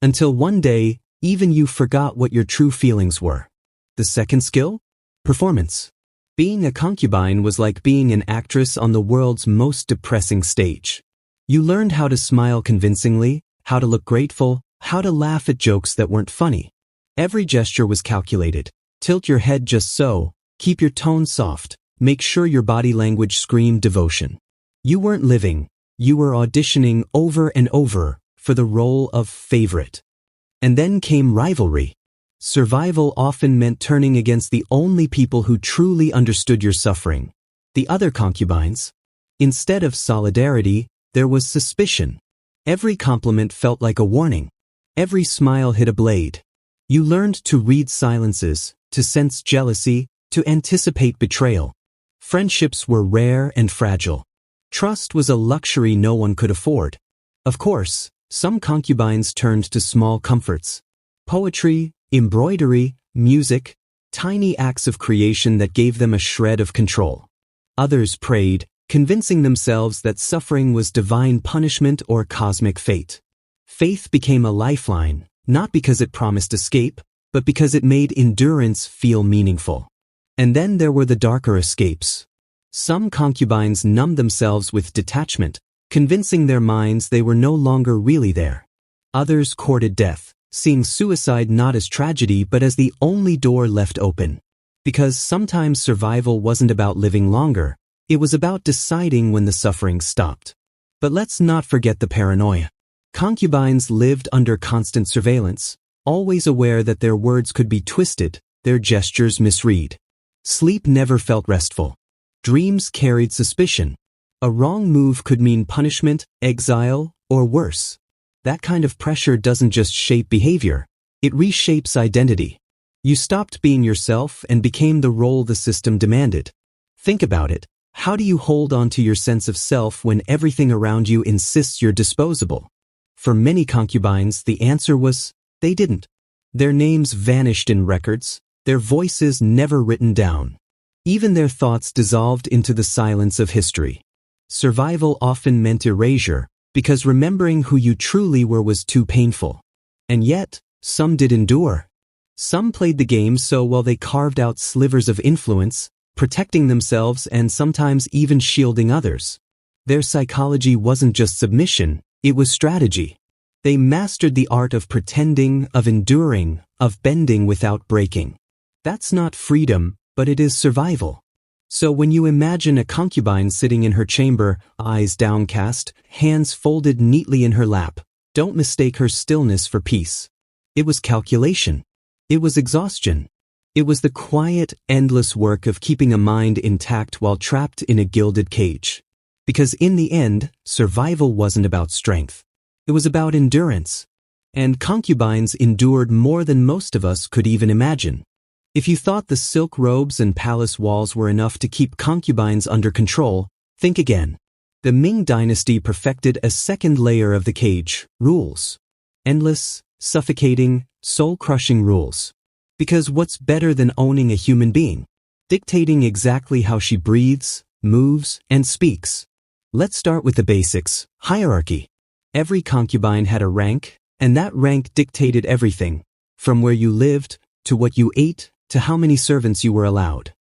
A: Until one day, even you forgot what your true feelings were. The second skill? Performance. Being a concubine was like being an actress on the world's most depressing stage. You learned how to smile convincingly, how to look grateful, how to laugh at jokes that weren't funny. Every gesture was calculated. Tilt your head just so, keep your tone soft, make sure your body language screamed devotion. You weren't living, you were auditioning over and over for the role of favorite. And then came rivalry. Survival often meant turning against the only people who truly understood your suffering. The other concubines? Instead of solidarity, there was suspicion. Every compliment felt like a warning. Every smile hit a blade. You learned to read silences, to sense jealousy, to anticipate betrayal. Friendships were rare and fragile. Trust was a luxury no one could afford. Of course, some concubines turned to small comforts. Poetry, embroidery, music, tiny acts of creation that gave them a shred of control. Others prayed, convincing themselves that suffering was divine punishment or cosmic fate. Faith became a lifeline, not because it promised escape, but because it made endurance feel meaningful. And then there were the darker escapes. Some concubines numbed themselves with detachment, convincing their minds they were no longer really there. Others courted death, seeing suicide not as tragedy but as the only door left open. Because sometimes survival wasn't about living longer, it was about deciding when the suffering stopped. But let's not forget the paranoia. Concubines lived under constant surveillance, always aware that their words could be twisted, their gestures misread. Sleep never felt restful. Dreams carried suspicion. A wrong move could mean punishment, exile, or worse. That kind of pressure doesn't just shape behavior, it reshapes identity. You stopped being yourself and became the role the system demanded. Think about it. How do you hold on to your sense of self when everything around you insists you're disposable? For many concubines, the answer was, they didn't. Their names vanished in records, their voices never written down. Even their thoughts dissolved into the silence of history. Survival often meant erasure, because remembering who you truly were was too painful. And yet, some did endure. Some played the game so well they carved out slivers of influence, protecting themselves and sometimes even shielding others. Their psychology wasn't just submission, it was strategy. They mastered the art of pretending, of enduring, of bending without breaking. That's not freedom, but it is survival. So when you imagine a concubine sitting in her chamber, eyes downcast, hands folded neatly in her lap, don't mistake her stillness for peace. It was calculation. It was exhaustion. It was the quiet, endless work of keeping a mind intact while trapped in a gilded cage. Because in the end, survival wasn't about strength. It was about endurance. And concubines endured more than most of us could even imagine. If you thought the silk robes and palace walls were enough to keep concubines under control, think again. The Ming Dynasty perfected a second layer of the cage, rules. Endless, suffocating, soul-crushing rules. Because what's better than owning a human being? Dictating exactly how she breathes, moves, and speaks. Let's start with the basics, hierarchy. Every concubine had a rank, and that rank dictated everything, from where you lived, to what you ate, to how many servants you were allowed.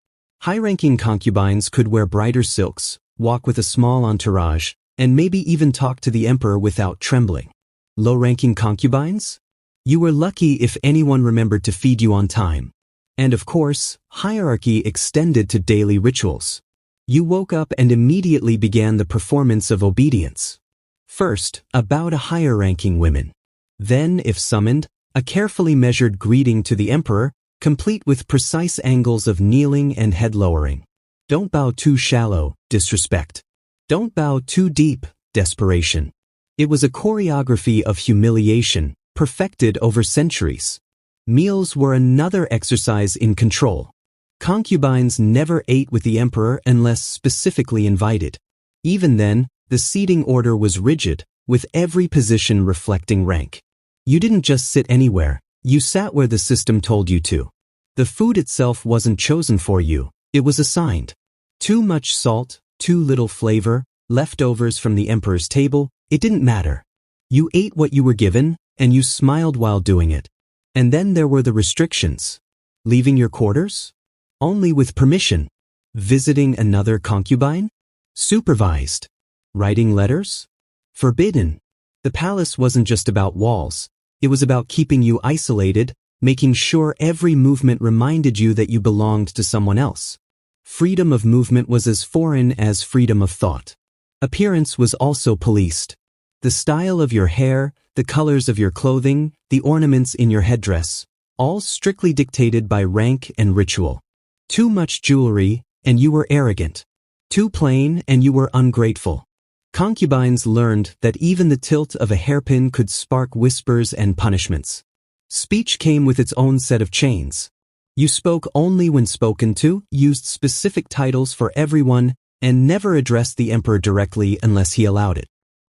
A: High-ranking concubines could wear brighter silks, walk with a small entourage, and maybe even talk to the emperor without trembling. Low-ranking concubines? You were lucky if anyone remembered to feed you on time. And of course, hierarchy extended to daily rituals. You woke up and immediately began the performance of obedience. First, a bow to higher-ranking women. Then, if summoned, a carefully measured greeting to the emperor, complete with precise angles of kneeling and head lowering. Don't bow too shallow, disrespect. Don't bow too deep, desperation. It was a choreography of humiliation, perfected over centuries. Meals were another exercise in control. Concubines never ate with the emperor unless specifically invited. Even then, the seating order was rigid, with every position reflecting rank. You didn't just sit anywhere, you sat where the system told you to. The food itself wasn't chosen for you, it was assigned. Too much salt, too little flavor, leftovers from the emperor's table, it didn't matter. You ate what you were given, and you smiled while doing it. And then there were the restrictions. Leaving your quarters? Only with permission. Visiting another concubine? Supervised. Writing letters? Forbidden. The palace wasn't just about walls. It was about keeping you isolated, making sure every movement reminded you that you belonged to someone else. Freedom of movement was as foreign as freedom of thought. Appearance was also policed. The style of your hair, the colors of your clothing, the ornaments in your headdress, all strictly dictated by rank and ritual. Too much jewelry, and you were arrogant. Too plain and you were ungrateful. Concubines learned that even the tilt of a hairpin could spark whispers and punishments. Speech came with its own set of chains. You spoke only when spoken to, used specific titles for everyone, and never addressed the emperor directly unless he allowed it.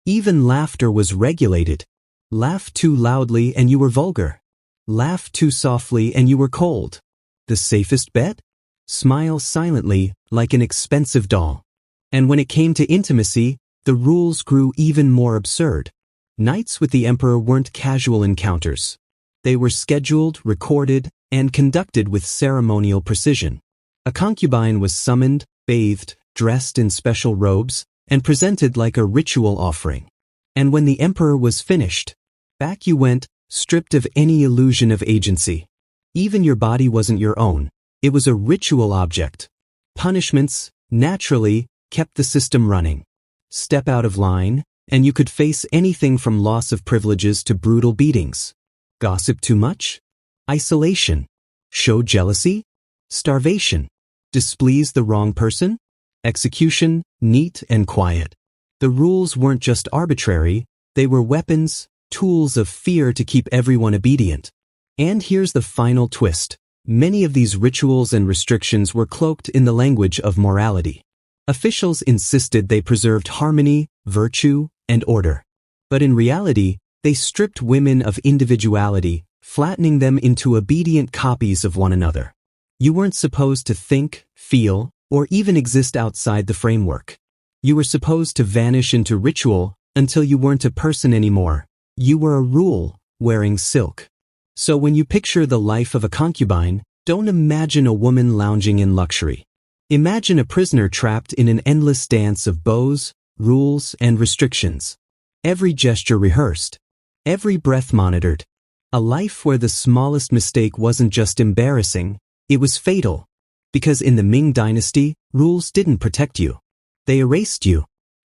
A: Even laughter was regulated. Laugh too loudly and you were vulgar. Laugh too softly and you were cold. The safest bet? Smile silently, like an expensive doll. And when it came to intimacy, the rules grew even more absurd. Nights with the emperor weren't casual encounters. They were scheduled, recorded, and conducted with ceremonial precision. A concubine was summoned, bathed, dressed in special robes, and presented like a ritual offering. And when the emperor was finished, back you went, stripped of any illusion of agency. Even your body wasn't your own. It was a ritual object. Punishments, naturally, kept the system running. Step out of line, and you could face anything from loss of privileges to brutal beatings. Gossip too much? Isolation. Show jealousy? Starvation. Displease the wrong person? Execution, neat and quiet. The rules weren't just arbitrary, they were weapons, tools of fear to keep everyone obedient. And here's the final twist. Many of these rituals and restrictions were cloaked in the language of morality. Officials insisted they preserved harmony, virtue, and order. But in reality, they stripped women of individuality, flattening them into obedient copies of one another. You weren't supposed to think, feel, or even exist outside the framework. You were supposed to vanish into ritual until you weren't a person anymore. You were a rule, wearing silk. So when you picture the life of a concubine, don't imagine a woman lounging in luxury. Imagine a prisoner trapped in an endless dance of bows, rules, and restrictions. Every gesture rehearsed. Every breath monitored. A life where the smallest mistake wasn't just embarrassing, it was fatal. Because in the Ming Dynasty, rules didn't protect you. They erased you.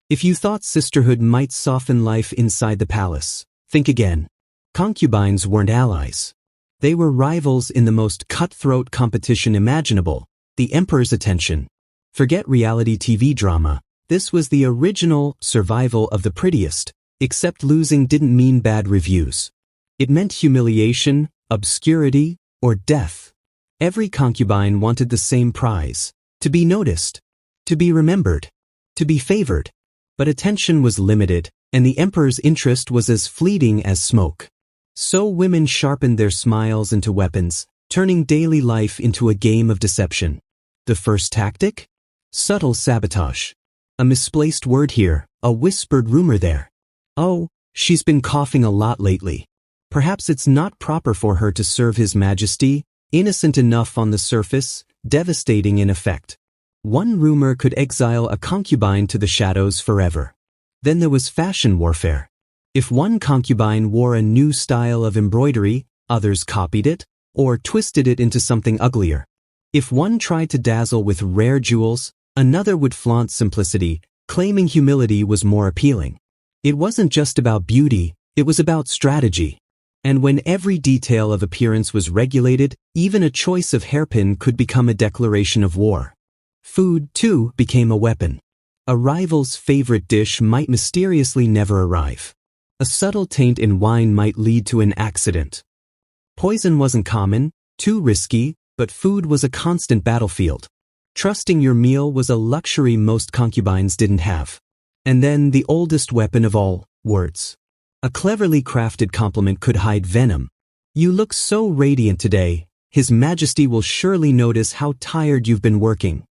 A: If you thought sisterhood might soften life inside the palace, think again. Concubines weren't allies. They were rivals in the most cutthroat competition imaginable, the emperor's attention. Forget reality TV drama. This was the original survival of the prettiest, except losing didn't mean bad reviews. It meant humiliation, obscurity, or death. Every concubine wanted the same prize, to be noticed, to be remembered, to be favored. But attention was limited, and the emperor's interest was as fleeting as smoke. So women sharpened their smiles into weapons, turning daily life into a game of deception. The first tactic? Subtle sabotage. A misplaced word here, a whispered rumor there. Oh, she's been coughing a lot lately. Perhaps it's not proper for her to serve His Majesty. Innocent enough on the surface, devastating in effect. One rumor could exile a concubine to the shadows forever. Then there was fashion warfare. If one concubine wore a new style of embroidery, others copied it, or twisted it into something uglier. If one tried to dazzle with rare jewels, another would flaunt simplicity, claiming humility was more appealing. It wasn't just about beauty, it was about strategy. And when every detail of appearance was regulated, even a choice of hairpin could become a declaration of war. Food, too, became a weapon. A rival's favorite dish might mysteriously never arrive. A subtle taint in wine might lead to an accident. Poison wasn't common, too risky, but food was a constant battlefield. Trusting your meal was a luxury most concubines didn't have. And then the oldest weapon of all, words. A cleverly crafted compliment could hide venom. You look so radiant today, His Majesty will surely notice how tired you've been working.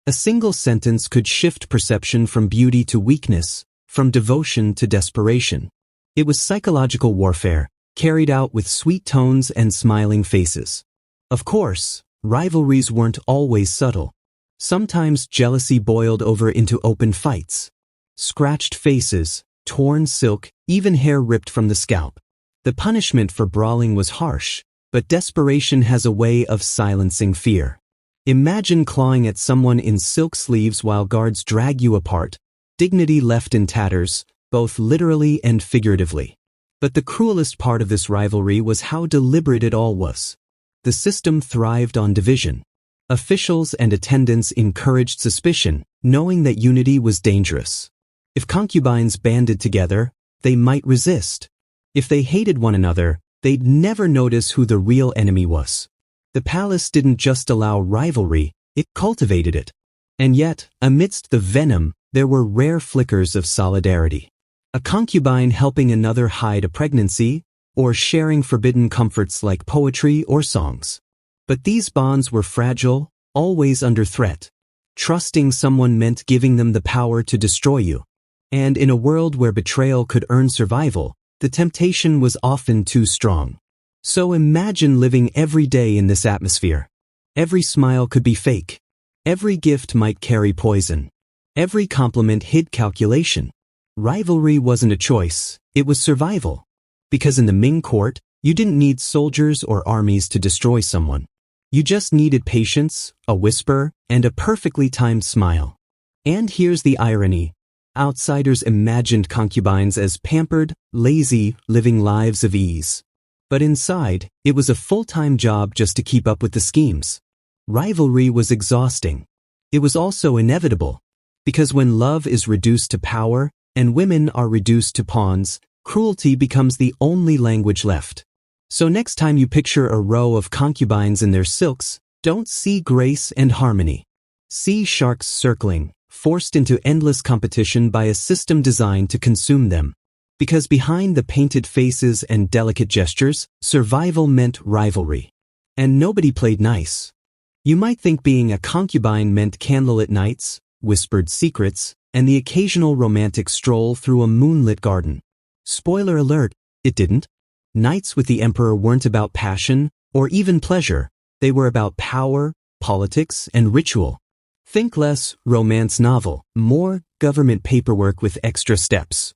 A: A single sentence could shift perception from beauty to weakness, from devotion to desperation. It was psychological warfare, carried out with sweet tones and smiling faces. Of course, rivalries weren't always subtle. Sometimes jealousy boiled over into open fights. Scratched faces, torn silk, even hair ripped from the scalp. The punishment for brawling was harsh, but desperation has a way of silencing fear. Imagine clawing at someone in silk sleeves while guards drag you apart, dignity left in tatters, both literally and figuratively. But the cruelest part of this rivalry was how deliberate it all was. The system thrived on division. Officials and attendants encouraged suspicion, knowing that unity was dangerous. If concubines banded together, they might resist. If they hated one another, they'd never notice who the real enemy was. The palace didn't just allow rivalry, it cultivated it. And yet, amidst the venom, there were rare flickers of solidarity. A concubine helping another hide a pregnancy, or sharing forbidden comforts like poetry or songs. But these bonds were fragile, always under threat. Trusting someone meant giving them the power to destroy you. And in a world where betrayal could earn survival, the temptation was often too strong. So imagine living every day in this atmosphere. Every smile could be fake. Every gift might carry poison. Every compliment hid calculation. Rivalry wasn't a choice, it was survival. Because in the Ming court, you didn't need soldiers or armies to destroy someone. You just needed patience, a whisper, and a perfectly timed smile. And here's the irony. Outsiders imagined concubines as pampered, lazy, living lives of ease. But inside, it was a full-time job just to keep up with the schemes. Rivalry was exhausting. It was also inevitable. Because when love is reduced to power, and women are reduced to pawns, cruelty becomes the only language left. So next time you picture a row of concubines in their silks, don't see grace and harmony. See sharks circling, forced into endless competition by a system designed to consume them. Because behind the painted faces and delicate gestures, survival meant rivalry. And nobody played nice. You might think being a concubine meant candlelit nights, whispered secrets, and the occasional romantic stroll through a moonlit garden. Spoiler alert, it didn't. Nights with the emperor weren't about passion, or even pleasure. They were about power, politics, and ritual. Think less romance novel, more government paperwork with extra steps.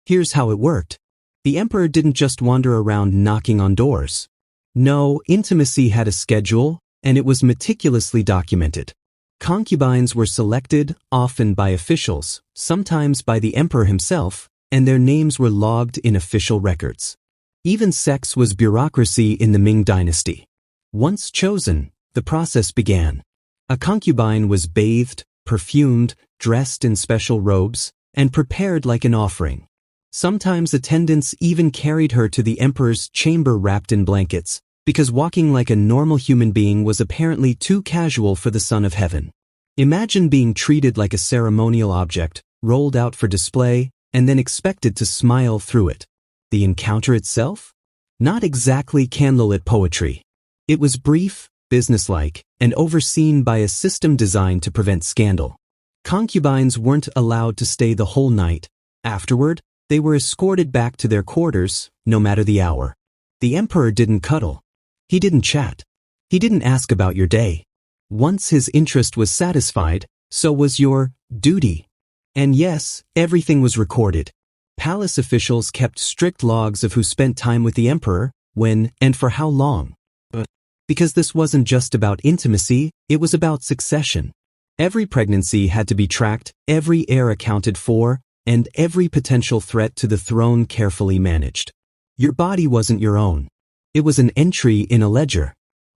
A: Here's how it worked. The emperor didn't just wander around knocking on doors. No, intimacy had a schedule, and it was meticulously documented. Concubines were selected, often by officials, sometimes by the emperor himself, and their names were logged in official records. Even sex was bureaucracy in the Ming Dynasty. Once chosen, the process began. A concubine was bathed, perfumed, dressed in special robes, and prepared like an offering. Sometimes attendants even carried her to the emperor's chamber wrapped in blankets, because walking like a normal human being was apparently too casual for the Son of Heaven. Imagine being treated like a ceremonial object, rolled out for display, and then expected to smile through it. The encounter itself? Not exactly candlelit poetry. It was brief, businesslike, and overseen by a system designed to prevent scandal. Concubines weren't allowed to stay the whole night. Afterward, they were escorted back to their quarters, no matter the hour. The emperor didn't cuddle. He didn't chat. He didn't ask about your day. Once his interest was satisfied, so was your duty. And yes, everything was recorded. Palace officials kept strict logs of who spent time with the emperor, when, and for how long. Because this wasn't just about intimacy, it was about succession. Every pregnancy had to be tracked, every heir accounted for, and every potential threat to the throne carefully managed. Your body wasn't your own. It was an entry in a ledger.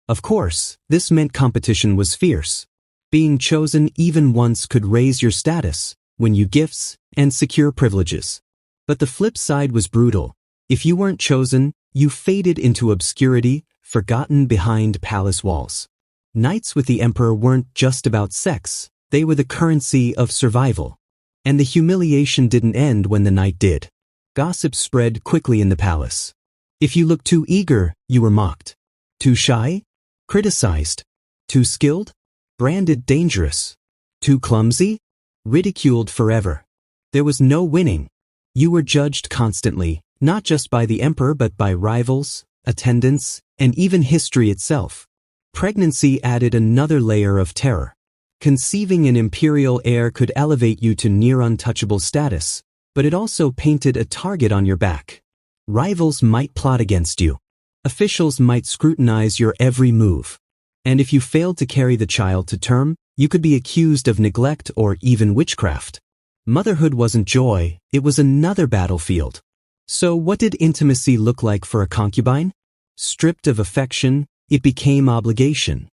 A: Of course, this meant competition was fierce. Being chosen even once could raise your status, win you gifts, and secure privileges. But the flip side was brutal. If you weren't chosen, you faded into obscurity, forgotten behind palace walls. Nights with the emperor weren't just about sex, they were the currency of survival. And the humiliation didn't end when the night did. Gossip spread quickly in the palace. If you looked too eager, you were mocked. Too shy? Criticized. Too skilled? Branded dangerous. Too clumsy? Ridiculed forever. There was no winning. You were judged constantly, not just by the emperor but by rivals, attendants, and even history itself. Pregnancy added another layer of terror. Conceiving an imperial heir could elevate you to near untouchable status, but it also painted a target on your back. Rivals might plot against you. Officials might scrutinize your every move. And if you failed to carry the child to term, you could be accused of neglect or even witchcraft. Motherhood wasn't joy, it was another battlefield. So what did intimacy look like for a concubine? Stripped of affection, it became obligation.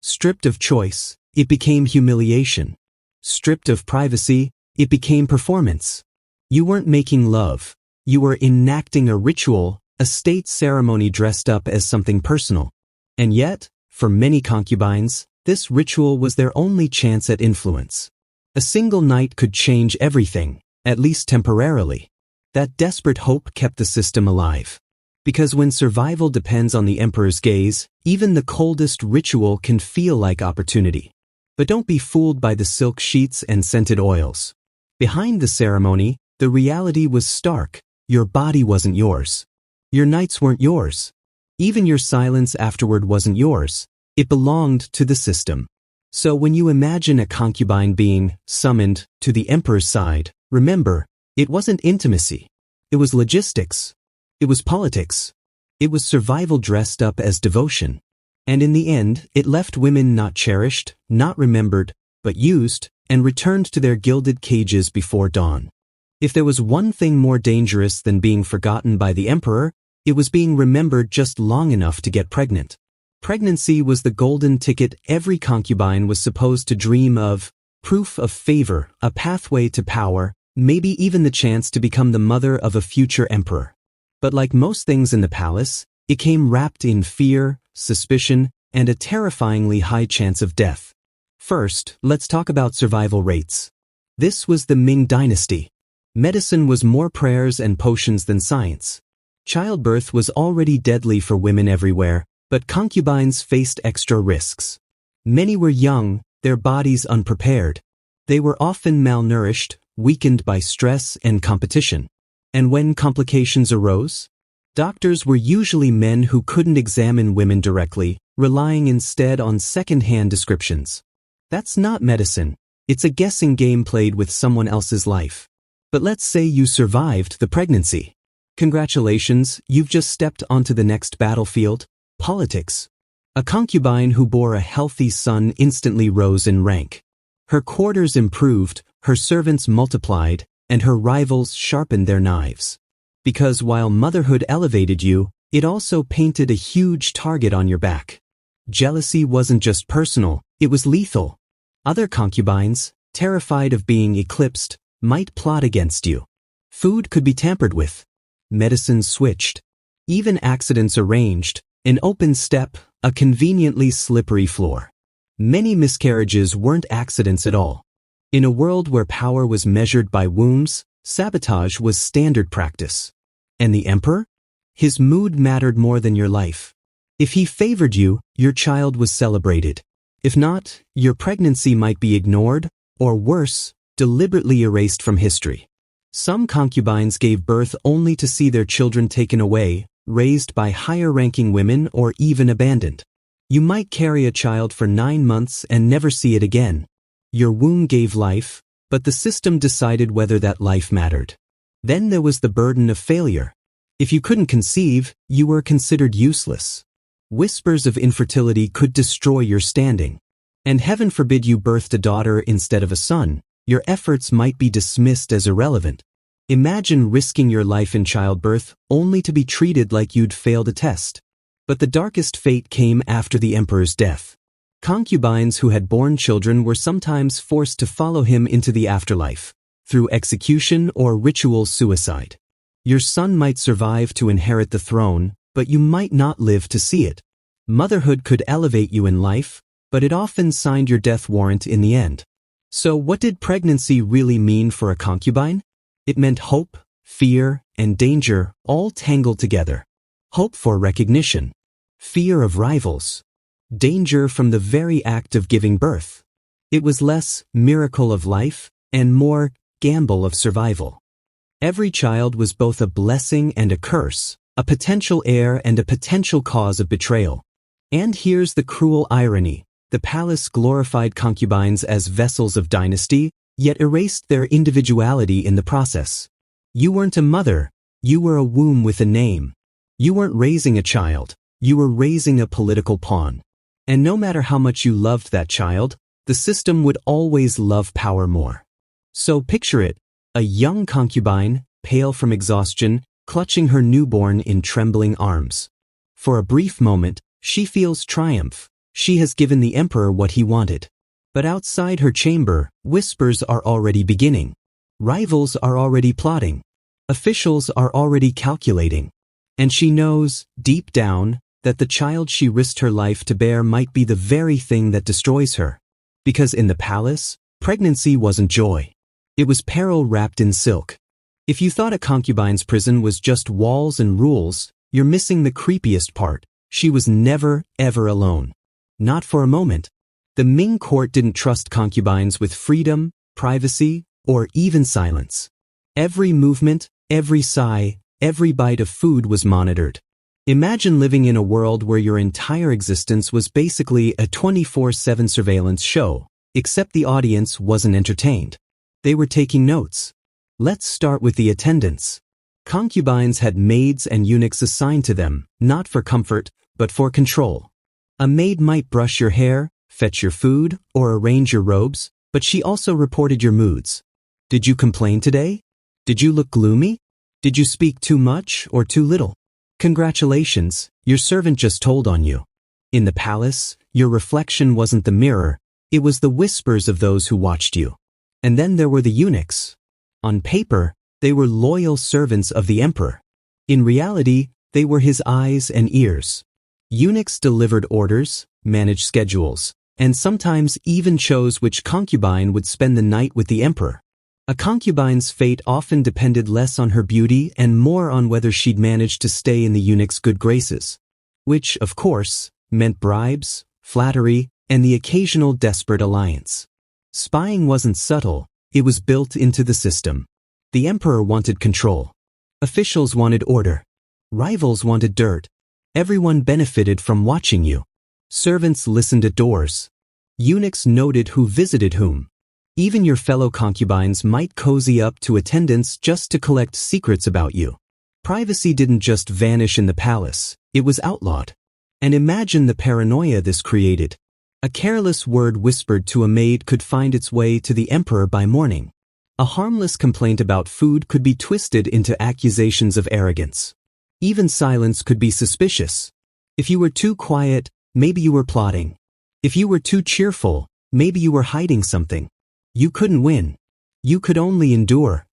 A: Stripped of choice, it became humiliation. Stripped of privacy, it became performance. You weren't making love. You were enacting a ritual, a state ceremony dressed up as something personal. And yet, for many concubines, this ritual was their only chance at influence. A single night could change everything, at least temporarily. That desperate hope kept the system alive. Because when survival depends on the emperor's gaze, even the coldest ritual can feel like opportunity. But don't be fooled by the silk sheets and scented oils. Behind the ceremony, the reality was stark. Your body wasn't yours. Your nights weren't yours. Even your silence afterward wasn't yours. It belonged to the system. So when you imagine a concubine being summoned to the emperor's side, remember, it wasn't intimacy. It was logistics. It was politics. It was survival dressed up as devotion. And in the end, it left women not cherished, not remembered, but used, and returned to their gilded cages before dawn. If there was one thing more dangerous than being forgotten by the emperor, it was being remembered just long enough to get pregnant. Pregnancy was the golden ticket every concubine was supposed to dream of, proof of favor, a pathway to power, maybe even the chance to become the mother of a future emperor. But like most things in the palace, it came wrapped in fear, suspicion, and a terrifyingly high chance of death. First, let's talk about survival rates. This was the Ming Dynasty. Medicine was more prayers and potions than science. Childbirth was already deadly for women everywhere, but concubines faced extra risks. Many were young, their bodies unprepared. They were often malnourished, weakened by stress and competition. And when complications arose, doctors were usually men who couldn't examine women directly, relying instead on second-hand descriptions. That's not medicine. It's a guessing game played with someone else's life. But let's say you survived the pregnancy. Congratulations, you've just stepped onto the next battlefield, politics. A concubine who bore a healthy son instantly rose in rank. Her quarters improved, her servants multiplied, and her rivals sharpened their knives. Because while motherhood elevated you, it also painted a huge target on your back. Jealousy wasn't just personal, it was lethal. Other concubines, terrified of being eclipsed, might plot against you. Food could be tampered with. Medicines switched. Even accidents arranged, an open step, a conveniently slippery floor. Many miscarriages weren't accidents at all. In a world where power was measured by wombs, sabotage was standard practice. And the emperor? His mood mattered more than your life. If he favored you, your child was celebrated. If not, your pregnancy might be ignored, or worse, deliberately erased from history. Some concubines gave birth only to see their children taken away, raised by higher-ranking women, or even abandoned. You might carry a child for 9 months and never see it again. Your womb gave life, but the system decided whether that life mattered. Then there was the burden of failure. If you couldn't conceive, you were considered useless. Whispers of infertility could destroy your standing. And heaven forbid you birthed a daughter instead of a son, your efforts might be dismissed as irrelevant. Imagine risking your life in childbirth only to be treated like you'd failed a test. But the darkest fate came after the emperor's death. Concubines who had borne children were sometimes forced to follow him into the afterlife, through execution or ritual suicide. Your son might survive to inherit the throne, but you might not live to see it. Motherhood could elevate you in life, but it often signed your death warrant in the end. So what did pregnancy really mean for a concubine? It meant hope, fear, and danger all tangled together. Hope for recognition, fear of rivals, danger from the very act of giving birth. It was less miracle of life and more gamble of survival. Every child was both a blessing and a curse, a potential heir and a potential cause of betrayal. And here's the cruel irony. The palace glorified concubines as vessels of dynasty, yet erased their individuality in the process. You weren't a mother, you were a womb with a name. You weren't raising a child, you were raising a political pawn. And no matter how much you loved that child, the system would always love power more. So picture it, a young concubine, pale from exhaustion, clutching her newborn in trembling arms. For a brief moment, she feels triumph. She has given the emperor what he wanted. But outside her chamber, whispers are already beginning. Rivals are already plotting. Officials are already calculating. And she knows, deep down, that the child she risked her life to bear might be the very thing that destroys her. Because in the palace, pregnancy wasn't joy. It was peril wrapped in silk. If you thought a concubine's prison was just walls and rules, you're missing the creepiest part. She was never, ever alone. Not for a moment. The Ming court didn't trust concubines with freedom, privacy, or even silence. Every movement, every sigh, every bite of food was monitored. Imagine living in a world where your entire existence was basically a 24/7 surveillance show, except the audience wasn't entertained. They were taking notes. Let's start with the attendants. Concubines had maids and eunuchs assigned to them, not for comfort, but for control. A maid might brush your hair, fetch your food, or arrange your robes, but she also reported your moods. Did you complain today? Did you look gloomy? Did you speak too much or too little? Congratulations, your servant just told on you. In the palace, your reflection wasn't the mirror, it was the whispers of those who watched you. And then there were the eunuchs. On paper, they were loyal servants of the emperor. In reality, they were his eyes and ears. Eunuchs delivered orders, managed schedules, and sometimes even chose which concubine would spend the night with the emperor. A concubine's fate often depended less on her beauty and more on whether she'd managed to stay in the eunuch's good graces. Which, of course, meant bribes, flattery, and the occasional desperate alliance. Spying wasn't subtle, it was built into the system. The emperor wanted control. Officials wanted order. Rivals wanted dirt. Everyone benefited from watching you. Servants listened at doors. Eunuchs noted who visited whom. Even your fellow concubines might cozy up to attendants just to collect secrets about you. Privacy didn't just vanish in the palace, it was outlawed. And imagine the paranoia this created. A careless word whispered to a maid could find its way to the emperor by morning. A harmless complaint about food could be twisted into accusations of arrogance. Even silence could be suspicious. If you were too quiet, maybe you were plotting. If you were too cheerful, maybe you were hiding something. You couldn't win. You could only endure.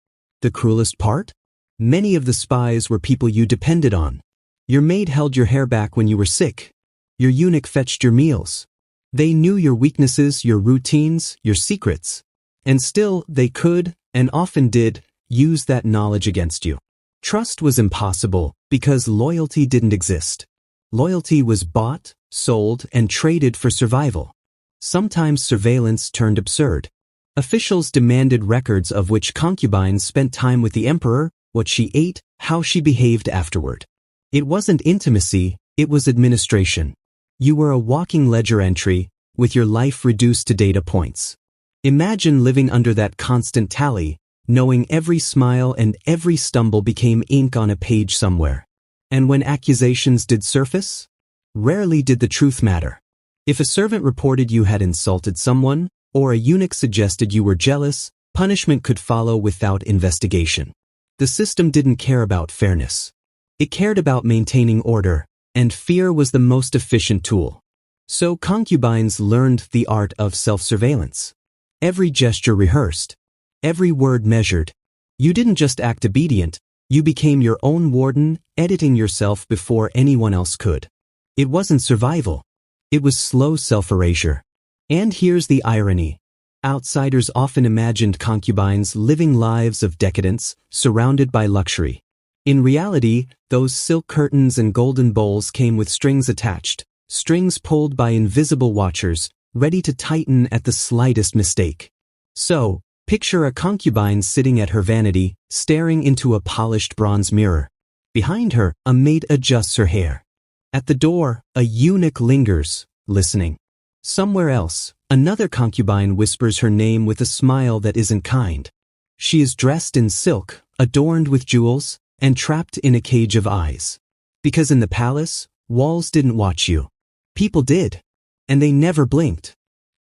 A: The cruelest part? Many of the spies were people you depended on. Your maid held your hair back when you were sick. Your eunuch fetched your meals. They knew your weaknesses, your routines, your secrets. And still, they could, and often did, use that knowledge against you. Trust was impossible because loyalty didn't exist. Loyalty was bought, sold, and traded for survival. Sometimes surveillance turned absurd. Officials demanded records of which concubines spent time with the emperor, what she ate, how she behaved afterward. It wasn't intimacy, it was administration. You were a walking ledger entry, with your life reduced to data points. Imagine living under that constant tally, knowing every smile and every stumble became ink on a page somewhere. And when accusations did surface, rarely did the truth matter. If a servant reported you had insulted someone, or a eunuch suggested you were jealous, punishment could follow without investigation. The system didn't care about fairness. It cared about maintaining order, and fear was the most efficient tool. So concubines learned the art of self-surveillance. Every gesture rehearsed. Every word measured. You didn't just act obedient, you became your own warden, editing yourself before anyone else could. It wasn't survival. It was slow self-erasure. And here's the irony. Outsiders often imagined concubines living lives of decadence, surrounded by luxury. In reality, those silk curtains and golden bowls came with strings attached, strings pulled by invisible watchers, ready to tighten at the slightest mistake. So, picture a concubine sitting at her vanity, staring into a polished bronze mirror. Behind her, a maid adjusts her hair. At the door, a eunuch lingers, listening. Somewhere else, another concubine whispers her name with a smile that isn't kind. She is dressed in silk, adorned with jewels, and trapped in a cage of eyes. Because in the palace, walls didn't watch you. People did. And they never blinked.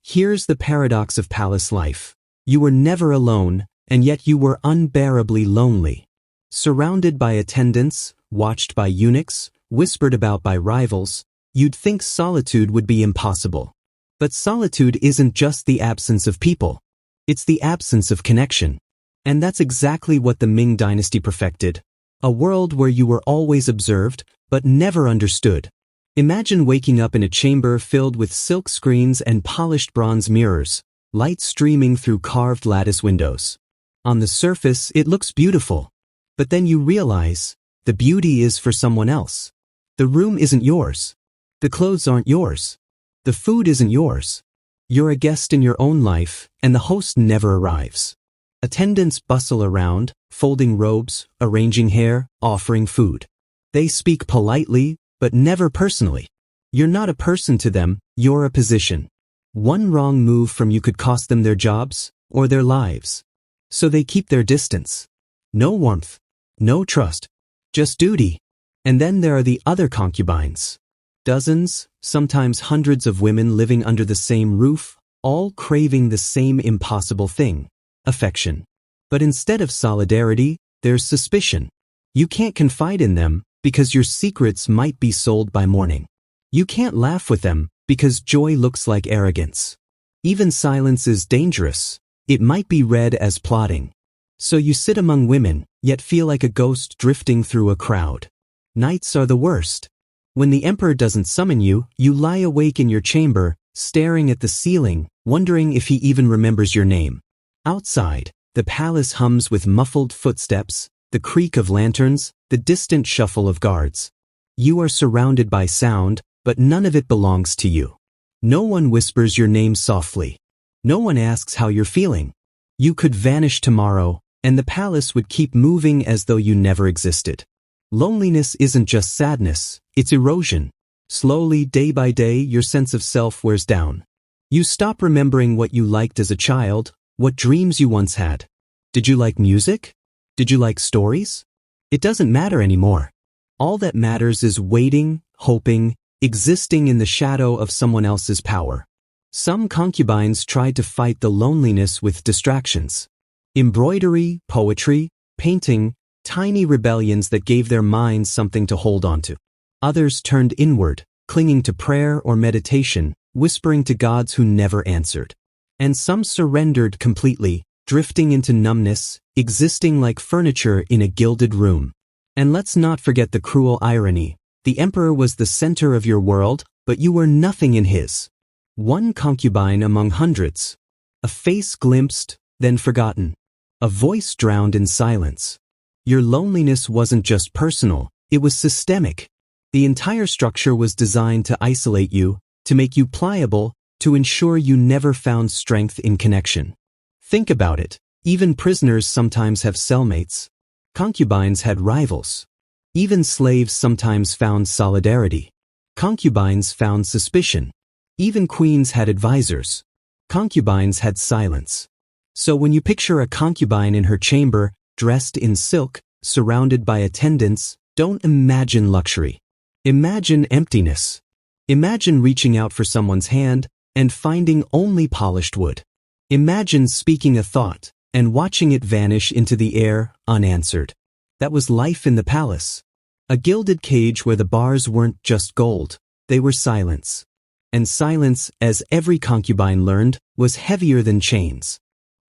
A: Here's the paradox of palace life. You were never alone, and yet you were unbearably lonely. Surrounded by attendants, watched by eunuchs, whispered about by rivals, You'd think solitude would be impossible. But solitude isn't just the absence of people. It's the absence of connection. And that's exactly what the Ming Dynasty perfected. A world where you were always observed, but never understood. Imagine waking up in a chamber filled with silk screens and polished bronze mirrors, light streaming through carved lattice windows. On the surface, it looks beautiful. But then you realize, the beauty is for someone else. The room isn't yours. The clothes aren't yours. The food isn't yours. You're a guest in your own life, and the host never arrives. Attendants bustle around, folding robes, arranging hair, offering food. They speak politely, but never personally. You're not a person to them, you're a position. One wrong move from you could cost them their jobs, or their lives. So they keep their distance. No warmth. No trust. Just duty. And then there are the other concubines. Dozens, sometimes hundreds of women living under the same roof, all craving the same impossible thing. Affection. But instead of solidarity, there's suspicion. You can't confide in them, because your secrets might be sold by morning. You can't laugh with them, because joy looks like arrogance. Even silence is dangerous. It might be read as plotting. So you sit among women, yet feel like a ghost drifting through a crowd. Nights are the worst. When the emperor doesn't summon you, you lie awake in your chamber, staring at the ceiling, wondering if he even remembers your name. Outside, the palace hums with muffled footsteps, the creak of lanterns, the distant shuffle of guards. You are surrounded by sound, but none of it belongs to you. No one whispers your name softly. No one asks how you're feeling. You could vanish tomorrow, and the palace would keep moving as though you never existed. Loneliness isn't just sadness, it's erosion. Slowly, day by day, your sense of self wears down. You stop remembering what you liked as a child, what dreams you once had. Did you like music? Did you like stories? It doesn't matter anymore. All that matters is waiting, hoping, existing in the shadow of someone else's power. Some concubines tried to fight the loneliness with distractions. Embroidery, poetry, painting, tiny rebellions that gave their minds something to hold on to. Others turned inward, clinging to prayer or meditation, whispering to gods who never answered. And some surrendered completely, drifting into numbness, existing like furniture in a gilded room. And let's not forget the cruel irony. The emperor was the center of your world, but you were nothing in his. One concubine among hundreds. A face glimpsed, then forgotten. A voice drowned in silence. Your loneliness wasn't just personal, it was systemic. The entire structure was designed to isolate you, to make you pliable, to ensure you never found strength in connection. Think about it. Even prisoners sometimes have cellmates. Concubines had rivals. Even slaves sometimes found solidarity. Concubines found suspicion. Even queens had advisors. Concubines had silence. So when you picture a concubine in her chamber, dressed in silk, surrounded by attendants, don't imagine luxury. Imagine emptiness. Imagine reaching out for someone's hand and finding only polished wood. Imagine speaking a thought and watching it vanish into the air unanswered. That was life in the palace. A gilded cage where the bars weren't just gold, they were silence. And silence, as every concubine learned, was heavier than chains.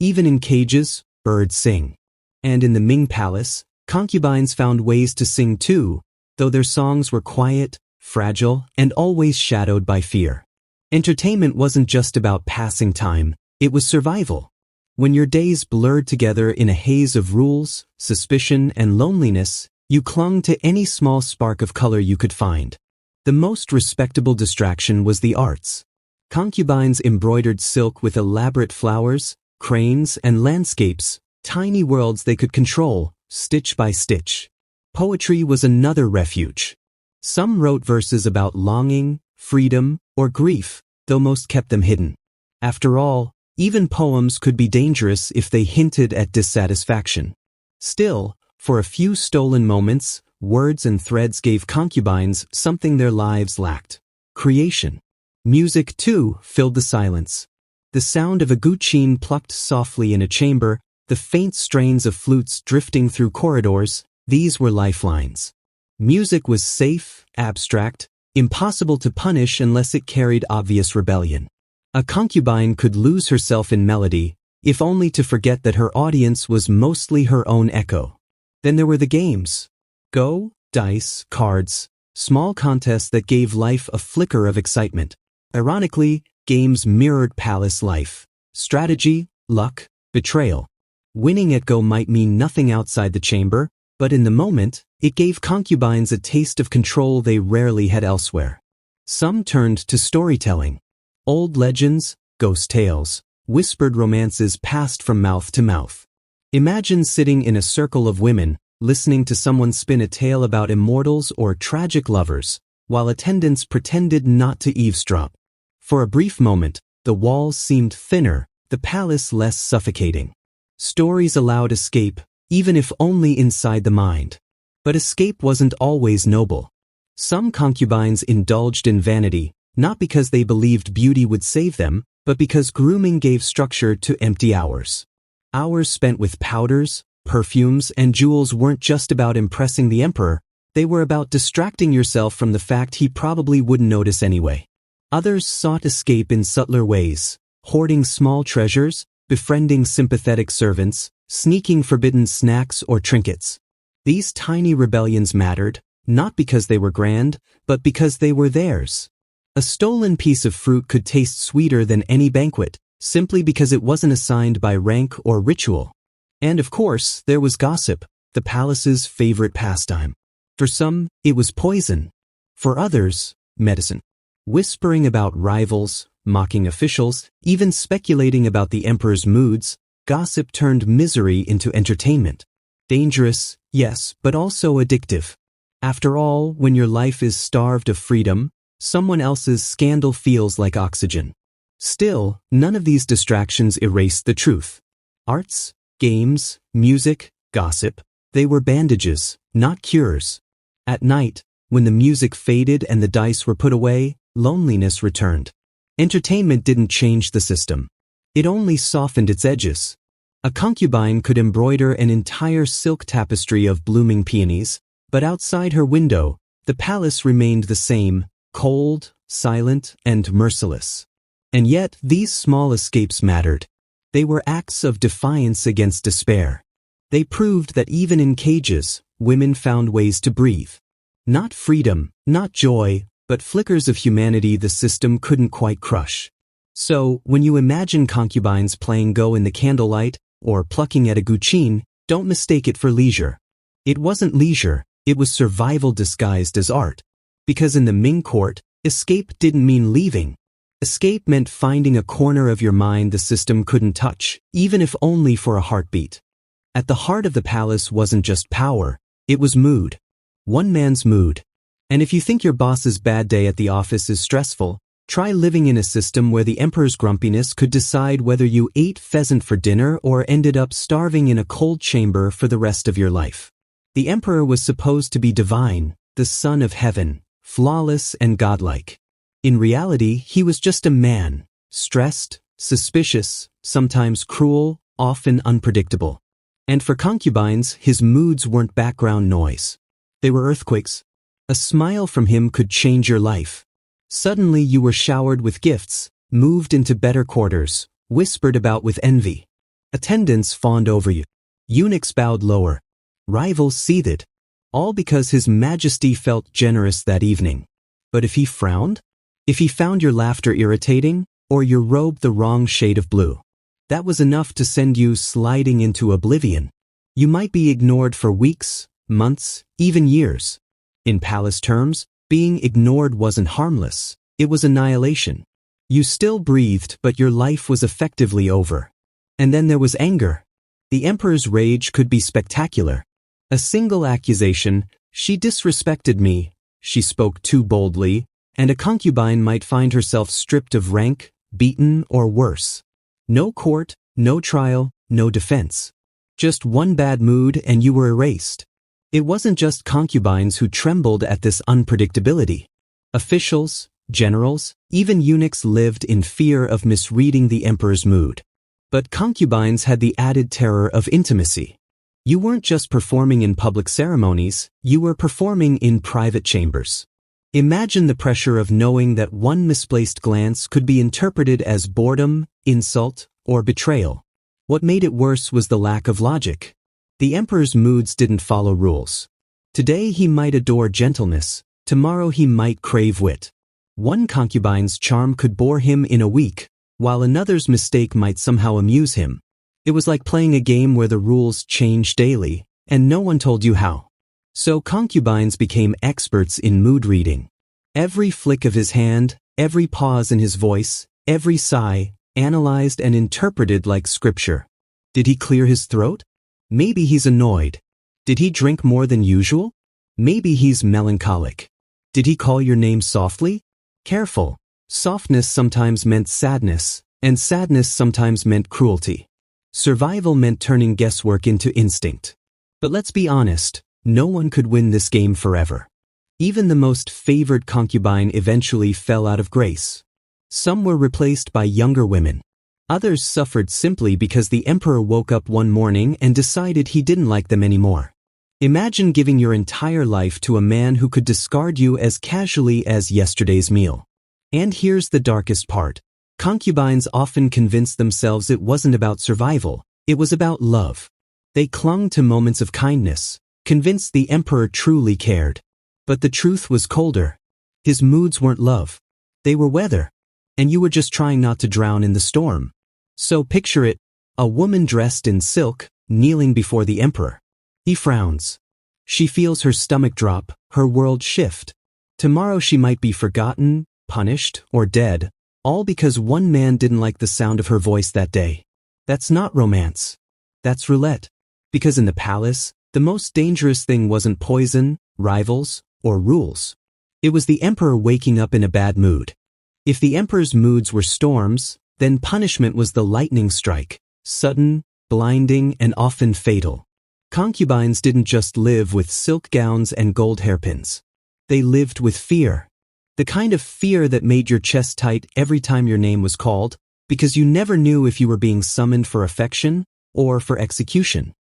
A: Even in cages, birds sing. And in the Ming Palace, concubines found ways to sing too, though their songs were quiet, fragile, and always shadowed by fear. Entertainment wasn't just about passing time, it was survival. When your days blurred together in a haze of rules, suspicion, and loneliness, you clung to any small spark of color you could find. The most respectable distraction was the arts. Concubines embroidered silk with elaborate flowers, cranes, and landscapes, tiny worlds they could control, stitch by stitch. Poetry was another refuge. Some wrote verses about longing, freedom, or grief, though most kept them hidden. After all, even poems could be dangerous if they hinted at dissatisfaction. Still, for a few stolen moments, words and threads gave concubines something their lives lacked: creation. Music, too, filled the silence. The sound of a guqin plucked softly in a chamber, the faint strains of flutes drifting through corridors, these were lifelines. Music was safe, abstract, impossible to punish unless it carried obvious rebellion. A concubine could lose herself in melody, if only to forget that her audience was mostly her own echo. Then there were the games. Go, dice, cards, small contests that gave life a flicker of excitement. Ironically, games mirrored palace life. Strategy, luck, betrayal. Winning at Go might mean nothing outside the chamber, but in the moment, it gave concubines a taste of control they rarely had elsewhere. Some turned to storytelling. Old legends, ghost tales, whispered romances passed from mouth to mouth. Imagine sitting in a circle of women, listening to someone spin a tale about immortals or tragic lovers, while attendants pretended not to eavesdrop. For a brief moment, the walls seemed thinner, the palace less suffocating. Stories allowed escape, even if only inside the mind. But escape wasn't always noble. Some concubines indulged in vanity, not because they believed beauty would save them, but because grooming gave structure to empty hours. Hours spent with powders, perfumes, and jewels weren't just about impressing the emperor, they were about distracting yourself from the fact he probably wouldn't notice anyway. Others sought escape in subtler ways, hoarding small treasures, befriending sympathetic servants, sneaking forbidden snacks or trinkets. These tiny rebellions mattered, not because they were grand, but because they were theirs. A stolen piece of fruit could taste sweeter than any banquet, simply because it wasn't assigned by rank or ritual. And of course, there was gossip, the palace's favorite pastime. For some, it was poison. For others, medicine. Whispering about rivals, mocking officials, even speculating about the emperor's moods, gossip turned misery into entertainment. Dangerous, yes, but also addictive. After all, when your life is starved of freedom, someone else's scandal feels like oxygen. Still, none of these distractions erased the truth. Arts, games, music, gossip, they were bandages, not cures. At night, when the music faded and the dice were put away, loneliness returned. Entertainment didn't change the system. It only softened its edges. A concubine could embroider an entire silk tapestry of blooming peonies, but outside her window, the palace remained the same, cold, silent, and merciless. And yet, these small escapes mattered. They were acts of defiance against despair. They proved that even in cages, women found ways to breathe. Not freedom, not joy, but flickers of humanity the system couldn't quite crush. So, when you imagine concubines playing Go in the candlelight, or plucking at a guqin, don't mistake it for leisure. It wasn't leisure, it was survival disguised as art. Because in the Ming court, escape didn't mean leaving. Escape meant finding a corner of your mind the system couldn't touch, even if only for a heartbeat. At the heart of the palace wasn't just power, it was mood. One man's mood. And if you think your boss's bad day at the office is stressful, try living in a system where the emperor's grumpiness could decide whether you ate pheasant for dinner or ended up starving in a cold chamber for the rest of your life. The emperor was supposed to be divine, the son of heaven, flawless and godlike. In reality, he was just a man, stressed, suspicious, sometimes cruel, often unpredictable. And for concubines, his moods weren't background noise. They were earthquakes. A smile from him could change your life. Suddenly you were showered with gifts, moved into better quarters, whispered about with envy. Attendants fawned over you. Eunuchs bowed lower. Rivals seethed. All because His Majesty felt generous that evening. But if he frowned? If he found your laughter irritating, or your robe the wrong shade of blue, that was enough to send you sliding into oblivion. You might be ignored for weeks, months, even years. In palace terms, being ignored wasn't harmless, it was annihilation. You still breathed, but your life was effectively over. And then there was anger. The emperor's rage could be spectacular. A single accusation, "She disrespected me," "She spoke too boldly," and a concubine might find herself stripped of rank, beaten, or worse. No court, no trial, no defense. Just one bad mood and you were erased. It wasn't just concubines who trembled at this unpredictability. Officials, generals, even eunuchs lived in fear of misreading the emperor's mood. But concubines had the added terror of intimacy. You weren't just performing in public ceremonies, you were performing in private chambers. Imagine the pressure of knowing that one misplaced glance could be interpreted as boredom, insult, or betrayal. What made it worse was the lack of logic. The emperor's moods didn't follow rules. Today he might adore gentleness, tomorrow he might crave wit. One concubine's charm could bore him in a week, while another's mistake might somehow amuse him. It was like playing a game where the rules changed daily, and no one told you how. So concubines became experts in mood reading. Every flick of his hand, every pause in his voice, every sigh, analyzed and interpreted like scripture. Did he clear his throat? Maybe he's annoyed. Did he drink more than usual? Maybe he's melancholic. Did he call your name softly? Careful. Softness sometimes meant sadness, and sadness sometimes meant cruelty. Survival meant turning guesswork into instinct. But let's be honest, no one could win this game forever. Even the most favored concubine eventually fell out of grace. Some were replaced by younger women. Others suffered simply because the emperor woke up one morning and decided he didn't like them anymore. Imagine giving your entire life to a man who could discard you as casually as yesterday's meal. And here's the darkest part. Concubines often convinced themselves it wasn't about survival, it was about love. They clung to moments of kindness, convinced the emperor truly cared. But the truth was colder. His moods weren't love. They were weather. And you were just trying not to drown in the storm. So picture it, a woman dressed in silk, kneeling before the emperor. He frowns. She feels her stomach drop, her world shift. Tomorrow she might be forgotten, punished, or dead, all because one man didn't like the sound of her voice that day. That's not romance. That's roulette. Because in the palace, the most dangerous thing wasn't poison, rivals, or rules. It was the emperor waking up in a bad mood. If the emperor's moods were storms, then punishment was the lightning strike, sudden, blinding, and often fatal. Concubines didn't just live with silk gowns and gold hairpins. They lived with fear. The kind of fear that made your chest tight every time your name was called, because you never knew if you were being summoned for affection or for execution.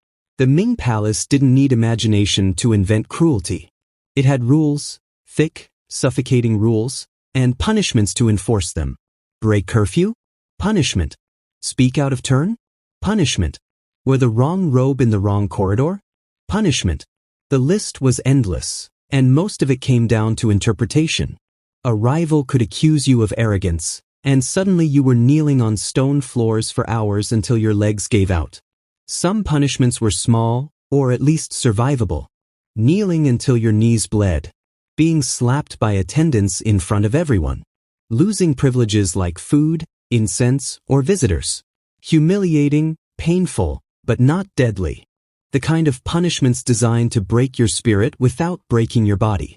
A: The Ming Palace didn't need imagination to invent cruelty. It had rules, thick, suffocating rules, and punishments to enforce them. Break curfew? Punishment. Speak out of turn? Punishment. Wear the wrong robe in the wrong corridor? Punishment. The list was endless, and most of it came down to interpretation. A rival could accuse you of arrogance, and suddenly you were kneeling on stone floors for hours until your legs gave out. Some punishments were small, or at least survivable. Kneeling until your knees bled. Being slapped by attendants in front of everyone. Losing privileges like food, incense, or visitors. Humiliating, painful, but not deadly. The kind of punishments designed to break your spirit without breaking your body.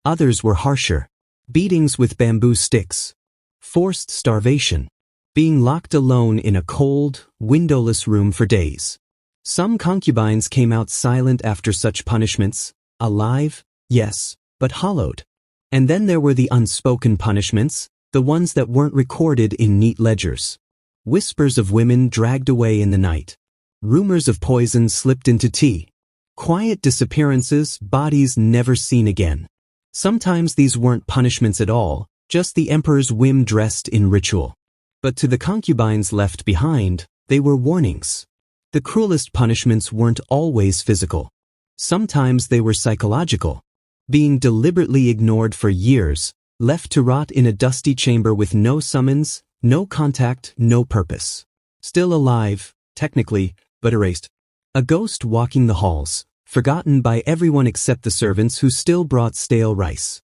A: Others were harsher. Beatings with bamboo sticks. Forced starvation. Being locked alone in a cold, windowless room for days. Some concubines came out silent after such punishments, alive, yes, but hollowed. And then there were the unspoken punishments, the ones that weren't recorded in neat ledgers. Whispers of women dragged away in the night. Rumors of poison slipped into tea. Quiet disappearances, bodies never seen again. Sometimes these weren't punishments at all, just the emperor's whim dressed in ritual. But to the concubines left behind, they were warnings. The cruelest punishments weren't always physical. Sometimes they were psychological. Being deliberately ignored for years, left to rot in a dusty chamber with no summons, no contact, no purpose. Still alive, technically, but erased. A ghost walking the halls, forgotten by everyone except the servants who still brought stale rice.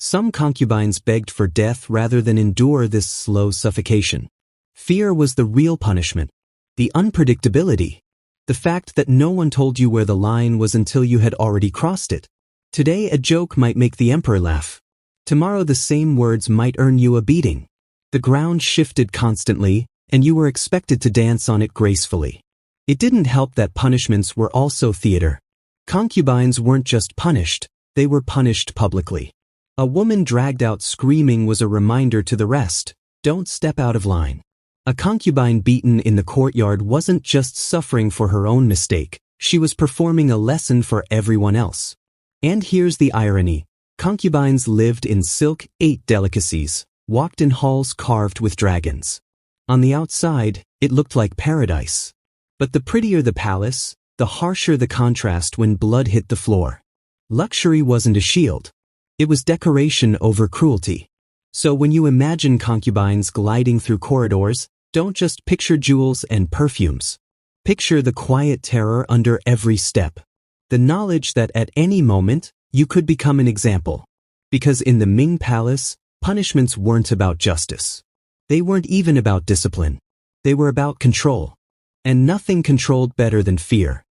A: Some concubines begged for death rather than endure this slow suffocation. Fear was the real punishment. The unpredictability. The fact that no one told you where the line was until you had already crossed it. Today a joke might make the emperor laugh. Tomorrow the same words might earn you a beating. The ground shifted constantly, and you were expected to dance on it gracefully. It didn't help that punishments were also theater. Concubines weren't just punished, they were punished publicly. A woman dragged out screaming was a reminder to the rest, don't step out of line. A concubine beaten in the courtyard wasn't just suffering for her own mistake, she was performing a lesson for everyone else. And here's the irony, Concubines lived in silk, ate delicacies, walked in halls carved with dragons. On the outside, it looked like paradise. But the prettier the palace, the harsher the contrast when blood hit the floor. Luxury wasn't a shield. It was decoration over cruelty. So when you imagine concubines gliding through corridors, don't just picture jewels and perfumes. Picture the quiet terror under every step. The knowledge that at any moment, you could become an example. Because in the Ming Palace, punishments weren't about justice. They weren't even about discipline. They were about control. And nothing controlled better than fear.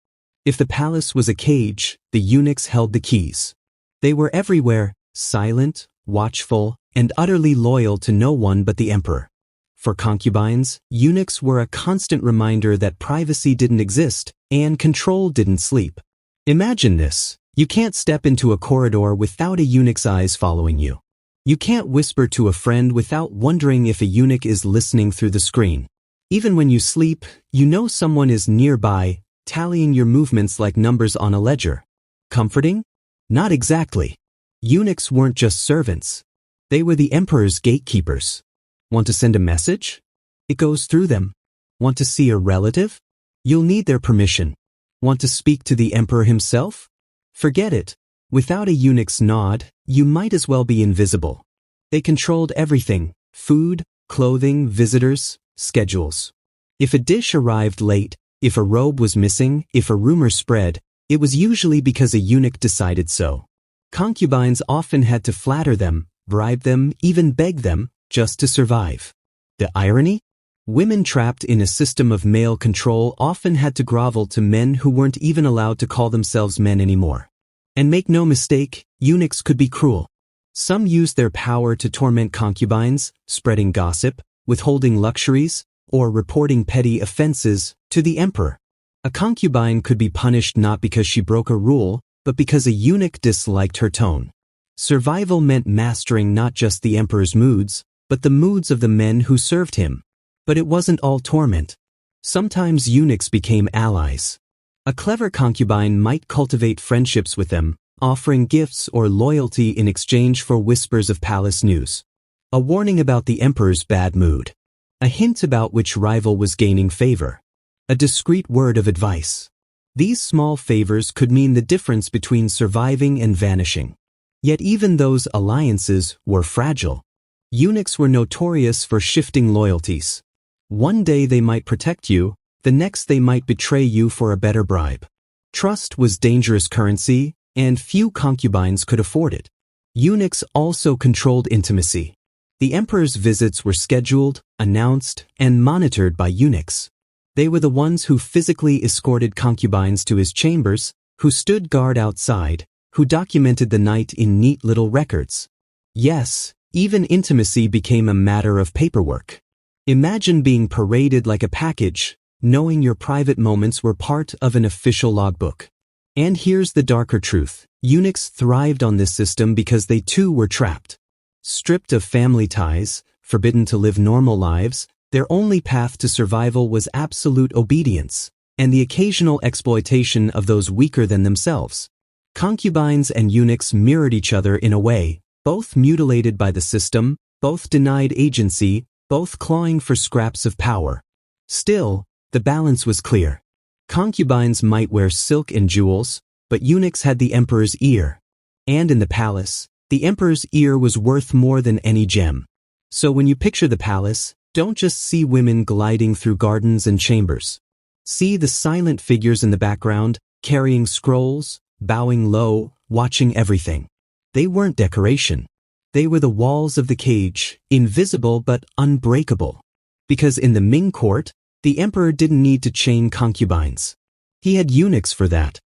A: If the palace was a cage, the eunuchs held the keys. They were everywhere, silent, watchful, and utterly loyal to no one but the emperor. For concubines, eunuchs were a constant reminder that privacy didn't exist and control didn't sleep. Imagine this. You can't step into a corridor without a eunuch's eyes following you. You can't whisper to a friend without wondering if a eunuch is listening through the screen. Even when you sleep, you know someone is nearby, tallying your movements like numbers on a ledger. Comforting? Not exactly. Eunuchs weren't just servants. They were the emperor's gatekeepers. Want to send a message? It goes through them. Want to see a relative? You'll need their permission. Want to speak to the emperor himself? Forget it. Without a eunuch's nod, you might as well be invisible. They controlled everything: food, clothing, visitors, schedules. If a dish arrived late, if a robe was missing, if a rumor spread, it was usually because a eunuch decided so. Concubines often had to flatter them, bribe them, even beg them, just to survive. The irony? Women trapped in a system of male control often had to grovel to men who weren't even allowed to call themselves men anymore. And make no mistake, eunuchs could be cruel. Some used their power to torment concubines, spreading gossip, withholding luxuries, or reporting petty offenses to the emperor. A concubine could be punished not because she broke a rule, but because a eunuch disliked her tone. Survival meant mastering not just the emperor's moods, but the moods of the men who served him. But it wasn't all torment. Sometimes eunuchs became allies. A clever concubine might cultivate friendships with them, offering gifts or loyalty in exchange for whispers of palace news. A warning about the emperor's bad mood. A hint about which rival was gaining favor. A discreet word of advice. These small favors could mean the difference between surviving and vanishing. Yet even those alliances were fragile. Eunuchs were notorious for shifting loyalties. One day they might protect you, the next they might betray you for a better bribe. Trust was dangerous currency, and few concubines could afford it. Eunuchs also controlled intimacy. The emperor's visits were scheduled, announced, and monitored by eunuchs. They were the ones who physically escorted concubines to his chambers, who stood guard outside, who documented the night in neat little records. Yes, even intimacy became a matter of paperwork. Imagine being paraded like a package, knowing your private moments were part of an official logbook. And here's the darker truth. Eunuchs thrived on this system because they too were trapped. Stripped of family ties, forbidden to live normal lives, their only path to survival was absolute obedience, and the occasional exploitation of those weaker than themselves. Concubines and eunuchs mirrored each other in a way, both mutilated by the system, both denied agency, both clawing for scraps of power. Still, the balance was clear. Concubines might wear silk and jewels, but eunuchs had the emperor's ear. And in the palace, the emperor's ear was worth more than any gem. So when you picture the palace, don't just see women gliding through gardens and chambers. See the silent figures in the background, carrying scrolls, bowing low, watching everything. They weren't decoration. They were the walls of the cage, invisible but unbreakable. Because in the Ming court, the emperor didn't need to chain concubines. He had eunuchs for that.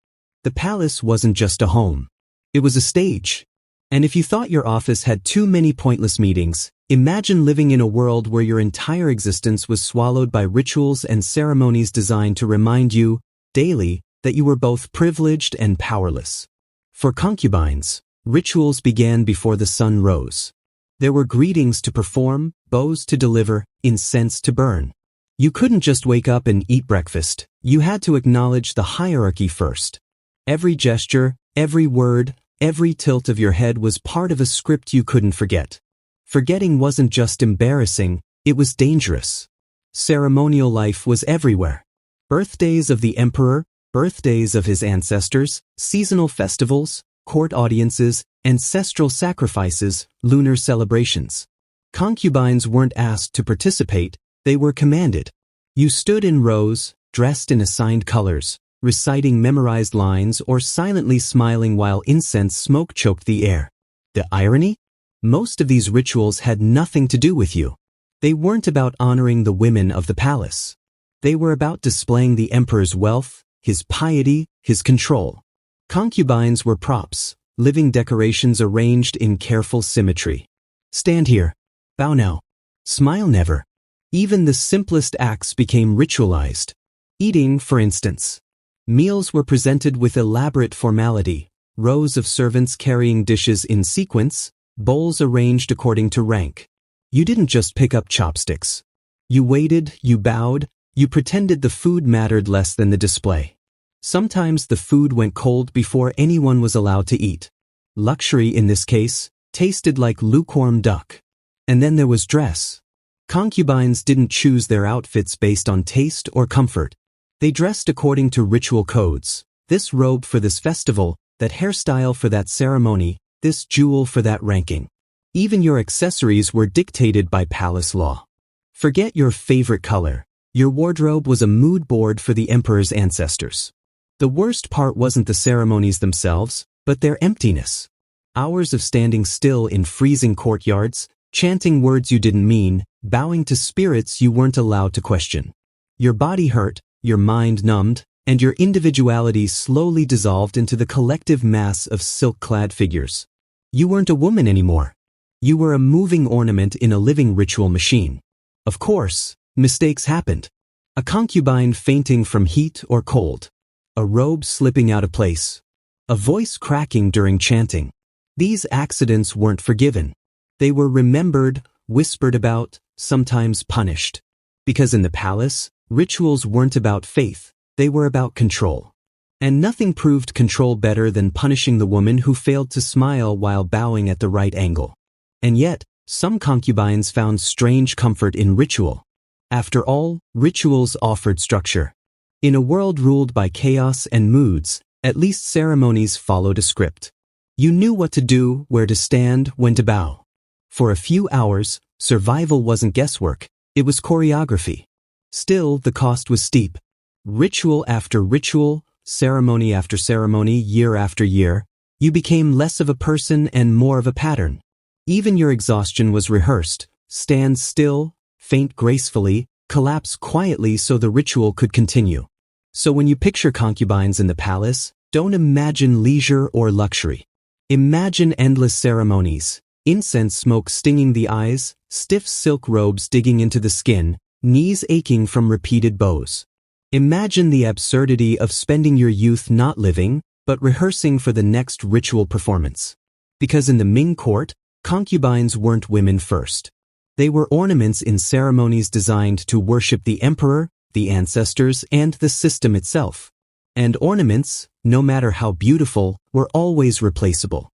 A: The palace wasn't just a home. It was a stage. And if you thought your office had too many pointless meetings, imagine living in a world where your entire existence was swallowed by rituals and ceremonies designed to remind you, daily, that you were both privileged and powerless. For concubines, rituals began before the sun rose. There were greetings to perform, bows to deliver, incense to burn. You couldn't just wake up and eat breakfast. You had to acknowledge the hierarchy first. Every gesture, every word, Every tilt of your head was part of a script you couldn't forget. Forgetting wasn't just embarrassing, it was dangerous. Ceremonial life was everywhere. Birthdays of the emperor, birthdays of his ancestors, seasonal festivals, court audiences, ancestral sacrifices, lunar celebrations. Concubines weren't asked to participate, they were commanded. You stood in rows, dressed in assigned colors, reciting memorized lines or silently smiling while incense smoke choked the air. The irony? Most of these rituals had nothing to do with you. They weren't about honoring the women of the palace. They were about displaying the emperor's wealth, his piety, his control. Concubines were props, living decorations arranged in careful symmetry. Stand here. Bow now. Smile never. Even the simplest acts became ritualized. Eating, for instance. Meals were presented with elaborate formality, rows of servants carrying dishes in sequence, bowls arranged according to rank. You didn't just pick up chopsticks. You waited, you bowed, you pretended the food mattered less than the display. Sometimes the food went cold before anyone was allowed to eat. Luxury, in this case, tasted like lukewarm duck. And then there was dress. Concubines didn't choose their outfits based on taste or comfort. They dressed according to ritual codes. This robe for this festival, that hairstyle for that ceremony, this jewel for that ranking. Even your accessories were dictated by palace law. Forget your favorite color. Your wardrobe was a mood board for the emperor's ancestors. The worst part wasn't the ceremonies themselves, but their emptiness. Hours of standing still in freezing courtyards, chanting words you didn't mean, bowing to spirits you weren't allowed to question. Your body hurt, your mind numbed, and your individuality slowly dissolved into the collective mass of silk-clad figures. You weren't a woman anymore. You were a moving ornament in a living ritual machine. Of course, mistakes happened. A concubine fainting from heat or cold. A robe slipping out of place. A voice cracking during chanting. These accidents weren't forgiven. They were remembered, whispered about, sometimes punished. Because in the palace, rituals weren't about faith, they were about control. And nothing proved control better than punishing the woman who failed to smile while bowing at the right angle. And yet, some concubines found strange comfort in ritual. After all, rituals offered structure. In a world ruled by chaos and moods, at least ceremonies followed a script. You knew what to do, where to stand, when to bow. For a few hours, survival wasn't guesswork, it was choreography. Still, the cost was steep. Ritual after ritual, ceremony after ceremony, year after year, you became less of a person and more of a pattern. Even your exhaustion was rehearsed. Stand still, faint gracefully, collapse quietly so the ritual could continue. So when you picture concubines in the palace, don't imagine leisure or luxury. Imagine endless ceremonies, incense smoke stinging the eyes, stiff silk robes digging into the skin, knees aching from repeated bows. Imagine the absurdity of spending your youth not living, but rehearsing for the next ritual performance. Because in the Ming court, concubines weren't women first. They were ornaments in ceremonies designed to worship the emperor, the ancestors, and the system itself. And ornaments, no matter how beautiful, were always replaceable.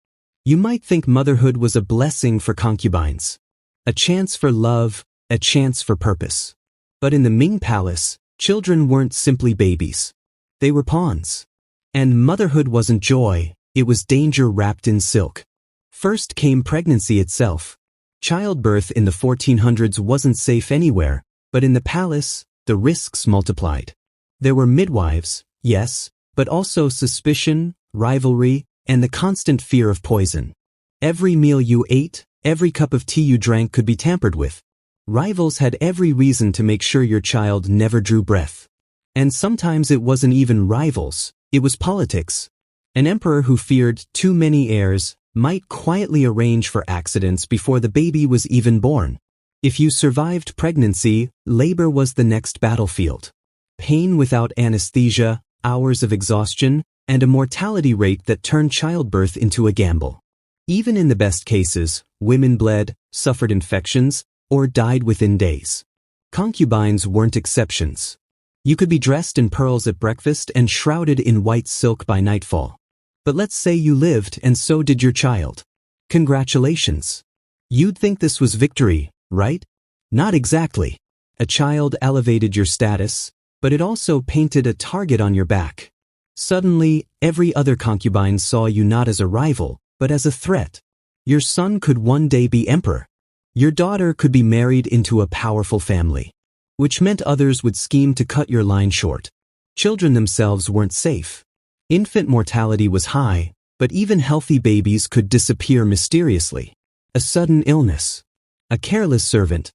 A: You might think motherhood was a blessing for concubines. A chance for love, a chance for purpose. But in the Ming palace, children weren't simply babies. They were pawns. And motherhood wasn't joy, it was danger wrapped in silk. First came pregnancy itself. Childbirth in the 1400s wasn't safe anywhere, but in the palace, the risks multiplied. There were midwives, yes, but also suspicion, rivalry, and the constant fear of poison. Every meal you ate, every cup of tea you drank could be tampered with. Rivals had every reason to make sure your child never drew breath. And sometimes it wasn't even rivals, it was politics. An emperor who feared too many heirs might quietly arrange for accidents before the baby was even born. If you survived pregnancy, labor was the next battlefield. Pain without anesthesia, hours of exhaustion, and a mortality rate that turned childbirth into a gamble. Even in the best cases, women bled, suffered infections, or died within days. Concubines weren't exceptions. You could be dressed in pearls at breakfast and shrouded in white silk by nightfall. But let's say you lived and so did your child. Congratulations. You'd think this was victory, right? Not exactly. A child elevated your status, but it also painted a target on your back. Suddenly, every other concubine saw you not as a rival, but as a threat. Your son could one day be emperor. Your daughter could be married into a powerful family, which meant others would scheme to cut your line short. Children themselves weren't safe. Infant mortality was high, but even healthy babies could disappear mysteriously. A sudden illness. A careless servant.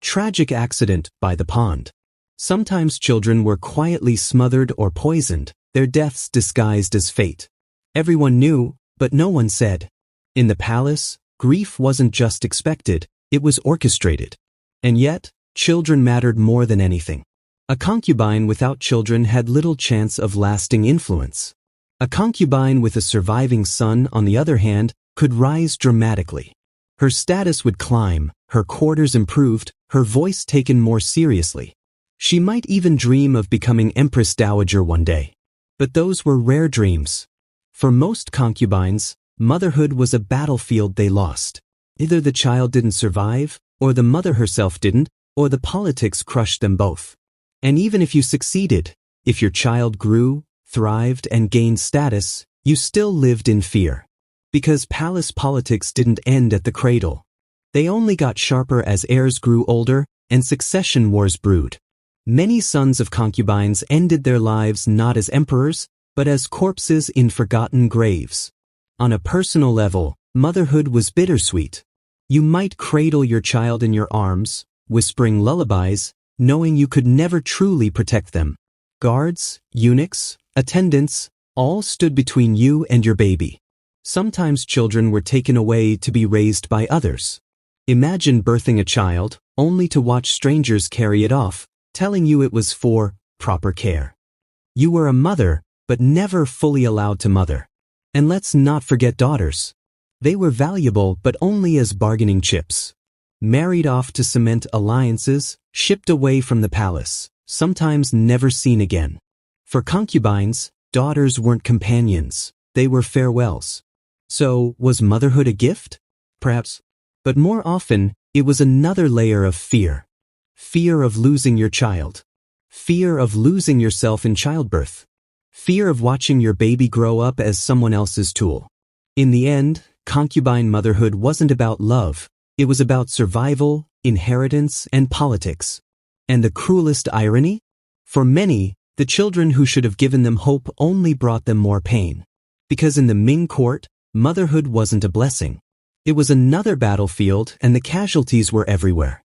A: Tragic accident by the pond. Sometimes children were quietly smothered or poisoned, their deaths disguised as fate. Everyone knew, but no one said. In the palace, grief wasn't just expected, it was orchestrated. And yet, children mattered more than anything. A concubine without children had little chance of lasting influence. A concubine with a surviving son, on the other hand, could rise dramatically. Her status would climb, her quarters improved, her voice taken more seriously. She might even dream of becoming Empress Dowager one day. But those were rare dreams. For most concubines, motherhood was a battlefield they lost. Either the child didn't survive, or the mother herself didn't, or the politics crushed them both. And even if you succeeded, if your child grew, thrived, and gained status, you still lived in fear. Because palace politics didn't end at the cradle. They only got sharper as heirs grew older, and succession wars brewed. Many sons of concubines ended their lives not as emperors, but as corpses in forgotten graves. On a personal level, motherhood was bittersweet. You might cradle your child in your arms, whispering lullabies, knowing you could never truly protect them. Guards, eunuchs, attendants, all stood between you and your baby. Sometimes children were taken away to be raised by others. Imagine birthing a child, only to watch strangers carry it off, telling you it was for proper care. You were a mother, but never fully allowed to mother. And let's not forget daughters. They were valuable, but only as bargaining chips. Married off to cement alliances, shipped away from the palace, sometimes never seen again. For concubines, daughters weren't companions, they were farewells. So, was motherhood a gift? Perhaps. But more often, it was another layer of fear. Fear of losing your child. Fear of losing yourself in childbirth. Fear of watching your baby grow up as someone else's tool. In the end, concubine motherhood wasn't about love. It was about survival, inheritance, and politics. And the cruelest irony? For many, the children who should have given them hope only brought them more pain. Because in the Ming court, motherhood wasn't a blessing. It was another battlefield, and the casualties were everywhere.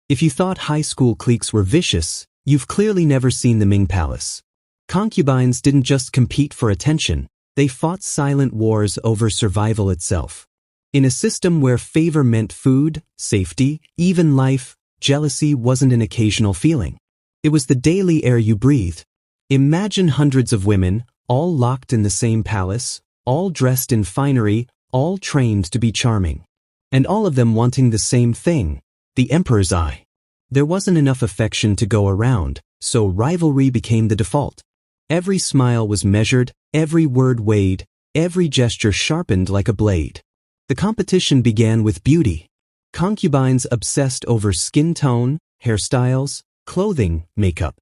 A: If you thought high school cliques were vicious, you've clearly never seen the Ming Palace. Concubines didn't just compete for attention, they fought silent wars over survival itself. In a system where favor meant food, safety, even life, jealousy wasn't an occasional feeling. It was the daily air you breathed. Imagine hundreds of women, all locked in the same palace, all dressed in finery, all trained to be charming. And all of them wanting the same thing, the emperor's eye. There wasn't enough affection to go around, so rivalry became the default. Every smile was measured, every word weighed, every gesture sharpened like a blade. The competition began with beauty. Concubines obsessed over skin tone, hairstyles, clothing, makeup.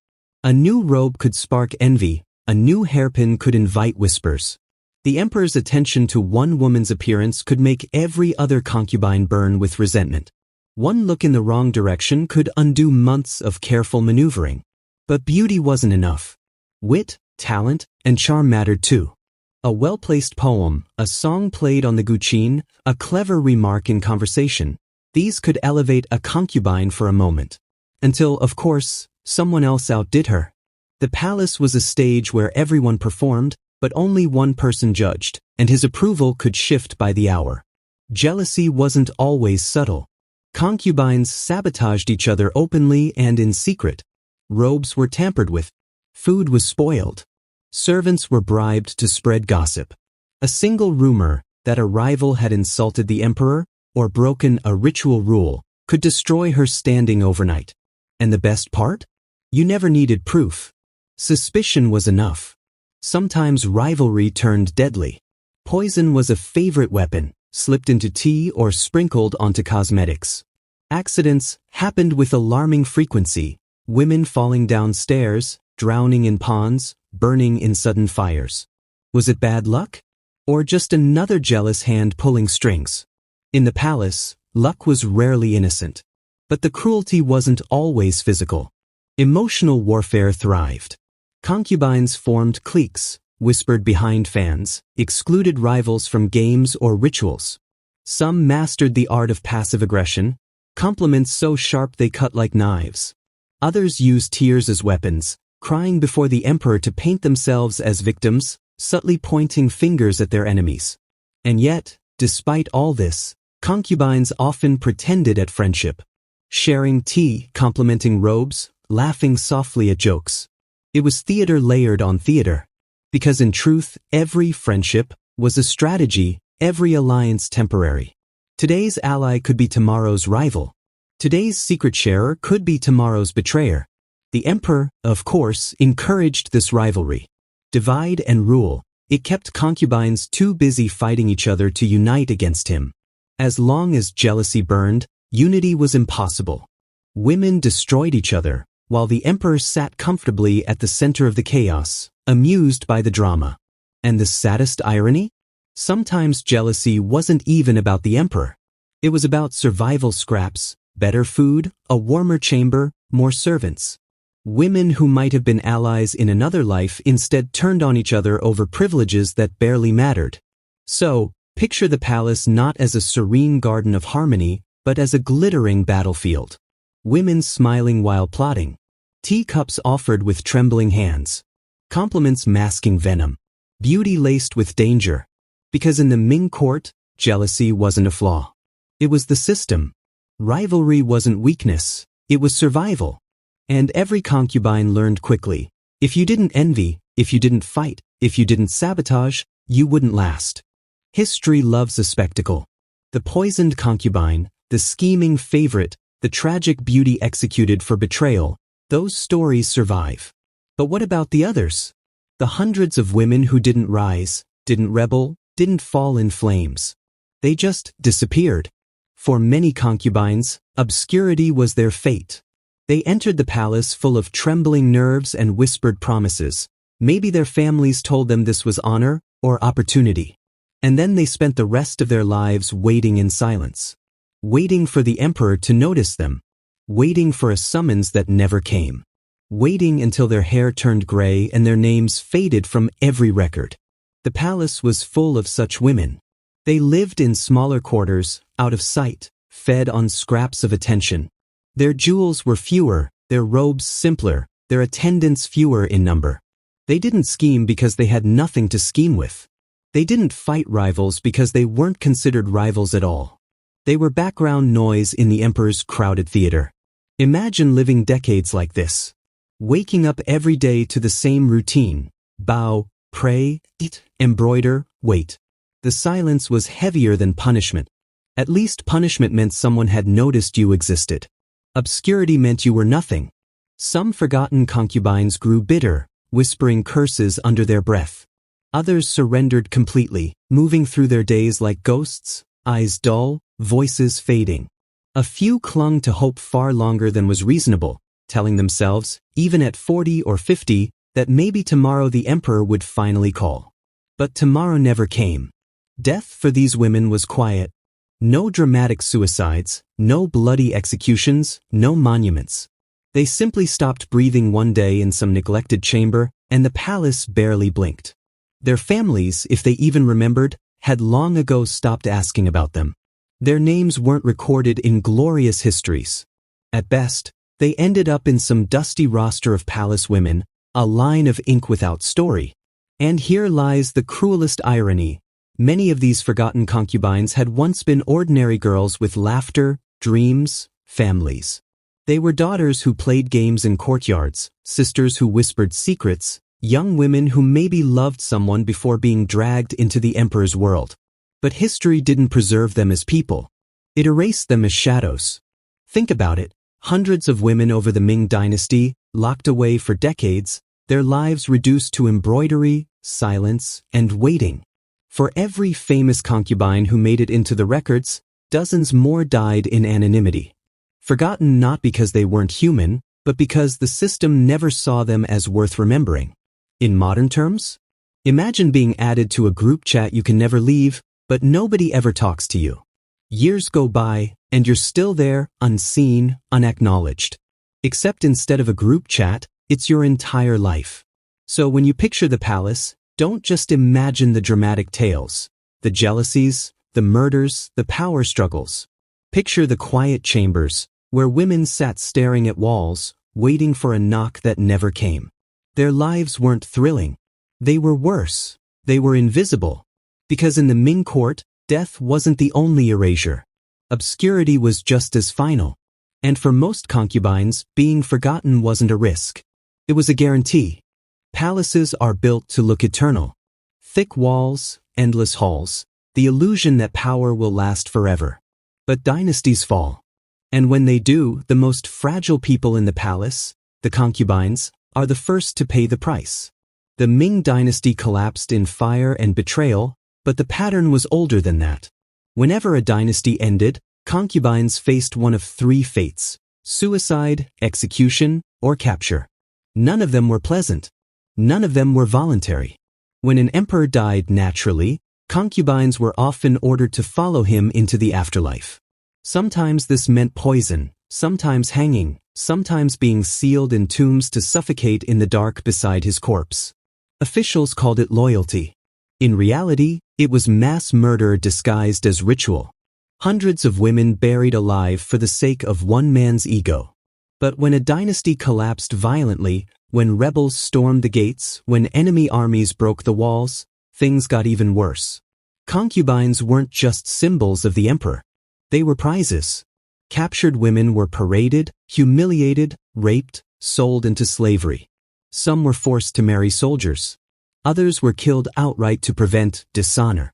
A: A new robe could spark envy, a new hairpin could invite whispers. The emperor's attention to one woman's appearance could make every other concubine burn with resentment. One look in the wrong direction could undo months of careful maneuvering. But beauty wasn't enough. Wit, talent, and charm mattered too. A well-placed poem, a song played on the guqin, a clever remark in conversation, these could elevate a concubine for a moment. Until, of course, someone else outdid her. The palace was a stage where everyone performed, but only one person judged, and his approval could shift by the hour. Jealousy wasn't always subtle. Concubines sabotaged each other openly and in secret. Robes were tampered with. Food was spoiled. Servants were bribed to spread gossip. A single rumor that a rival had insulted the emperor or broken a ritual rule could destroy her standing overnight. And the best part? You never needed proof. Suspicion was enough. Sometimes rivalry turned deadly. Poison was a favorite weapon, slipped into tea or sprinkled onto cosmetics. Accidents happened with alarming frequency, women falling down stairs, drowning in ponds, burning in sudden fires. Was it bad luck? Or just another jealous hand pulling strings? In the palace, luck was rarely innocent. But the cruelty wasn't always physical. Emotional warfare thrived. Concubines formed cliques, whispered behind fans, excluded rivals from games or rituals. Some mastered the art of passive aggression, compliments so sharp they cut like knives. Others used tears as weapons, crying before the emperor to paint themselves as victims, subtly pointing fingers at their enemies. And yet, despite all this, concubines often pretended at friendship, sharing tea, complimenting robes, laughing softly at jokes. It was theater layered on theater. Because in truth, every friendship was a strategy, every alliance temporary. Today's ally could be tomorrow's rival. Today's secret sharer could be tomorrow's betrayer. The emperor, of course, encouraged this rivalry. Divide and rule. It kept concubines too busy fighting each other to unite against him. As long as jealousy burned, unity was impossible. Women destroyed each other, while the emperor sat comfortably at the center of the chaos, amused by the drama. And the saddest irony? Sometimes jealousy wasn't even about the emperor. It was about survival scraps, better food, a warmer chamber, more servants. Women who might have been allies in another life instead turned on each other over privileges that barely mattered. So, picture the palace not as a serene garden of harmony, but as a glittering battlefield. Women smiling while plotting. Teacups offered with trembling hands. Compliments masking venom. Beauty laced with danger. Because in the Ming court, jealousy wasn't a flaw. It was the system. Rivalry wasn't weakness, it was survival. And every concubine learned quickly. If you didn't envy, if you didn't fight, if you didn't sabotage, you wouldn't last. History loves a spectacle. The poisoned concubine, the scheming favorite, the tragic beauty executed for betrayal, those stories survive. But what about the others? The hundreds of women who didn't rise, didn't rebel, didn't fall in flames. They just disappeared. For many concubines, obscurity was their fate. They entered the palace full of trembling nerves and whispered promises. Maybe their families told them this was honor or opportunity. And then they spent the rest of their lives waiting in silence. Waiting for the emperor to notice them. Waiting for a summons that never came. Waiting until their hair turned gray and their names faded from every record. The palace was full of such women. They lived in smaller quarters, out of sight, fed on scraps of attention. Their jewels were fewer, their robes simpler, their attendants fewer in number. They didn't scheme because they had nothing to scheme with. They didn't fight rivals because they weren't considered rivals at all. They were background noise in the emperor's crowded theater. Imagine living decades like this. Waking up every day to the same routine. Bow, pray, eat, embroider, wait. The silence was heavier than punishment. At least punishment meant someone had noticed you existed. Obscurity meant you were nothing. Some forgotten concubines grew bitter, whispering curses under their breath. Others surrendered completely, moving through their days like ghosts, eyes dull, voices fading. A few clung to hope far longer than was reasonable, telling themselves, even at 40 or 50, that maybe tomorrow the emperor would finally call. But tomorrow never came. Death for these women was quiet. No dramatic suicides, no bloody executions, no monuments. They simply stopped breathing one day in some neglected chamber, and the palace barely blinked. Their families, if they even remembered, had long ago stopped asking about them. Their names weren't recorded in glorious histories. At best, they ended up in some dusty roster of palace women, a line of ink without story. And here lies the cruelest irony. Many of these forgotten concubines had once been ordinary girls with laughter, dreams, families. They were daughters who played games in courtyards, sisters who whispered secrets, young women who maybe loved someone before being dragged into the emperor's world. But history didn't preserve them as people. It erased them as shadows. Think about it. Hundreds of women over the Ming Dynasty, locked away for decades, their lives reduced to embroidery, silence, and waiting. For every famous concubine who made it into the records, dozens more died in anonymity. Forgotten not because they weren't human, but because the system never saw them as worth remembering. In modern terms, imagine being added to a group chat you can never leave, but nobody ever talks to you. Years go by, and you're still there, unseen, unacknowledged. Except instead of a group chat, it's your entire life. So when you picture the palace, don't just imagine the dramatic tales, the jealousies, the murders, the power struggles. Picture the quiet chambers, where women sat staring at walls, waiting for a knock that never came. Their lives weren't thrilling. They were worse. They were invisible. Because in the Ming court, death wasn't the only erasure. Obscurity was just as final. And for most concubines, being forgotten wasn't a risk. It was a guarantee. Palaces are built to look eternal. Thick walls, endless halls, the illusion that power will last forever. But dynasties fall. And when they do, the most fragile people in the palace, the concubines, are the first to pay the price. The Ming Dynasty collapsed in fire and betrayal, but the pattern was older than that. Whenever a dynasty ended, concubines faced one of three fates: suicide, execution, or capture. None of them were pleasant. None of them were voluntary. When an emperor died naturally, concubines were often ordered to follow him into the afterlife. Sometimes this meant poison, sometimes hanging, sometimes being sealed in tombs to suffocate in the dark beside his corpse. Officials called it loyalty. In reality, it was mass murder disguised as ritual. Hundreds of women buried alive for the sake of one man's ego. But when a dynasty collapsed violently, when rebels stormed the gates, when enemy armies broke the walls, things got even worse. Concubines weren't just symbols of the emperor. They were prizes. Captured women were paraded, humiliated, raped, sold into slavery. Some were forced to marry soldiers. Others were killed outright to prevent dishonor.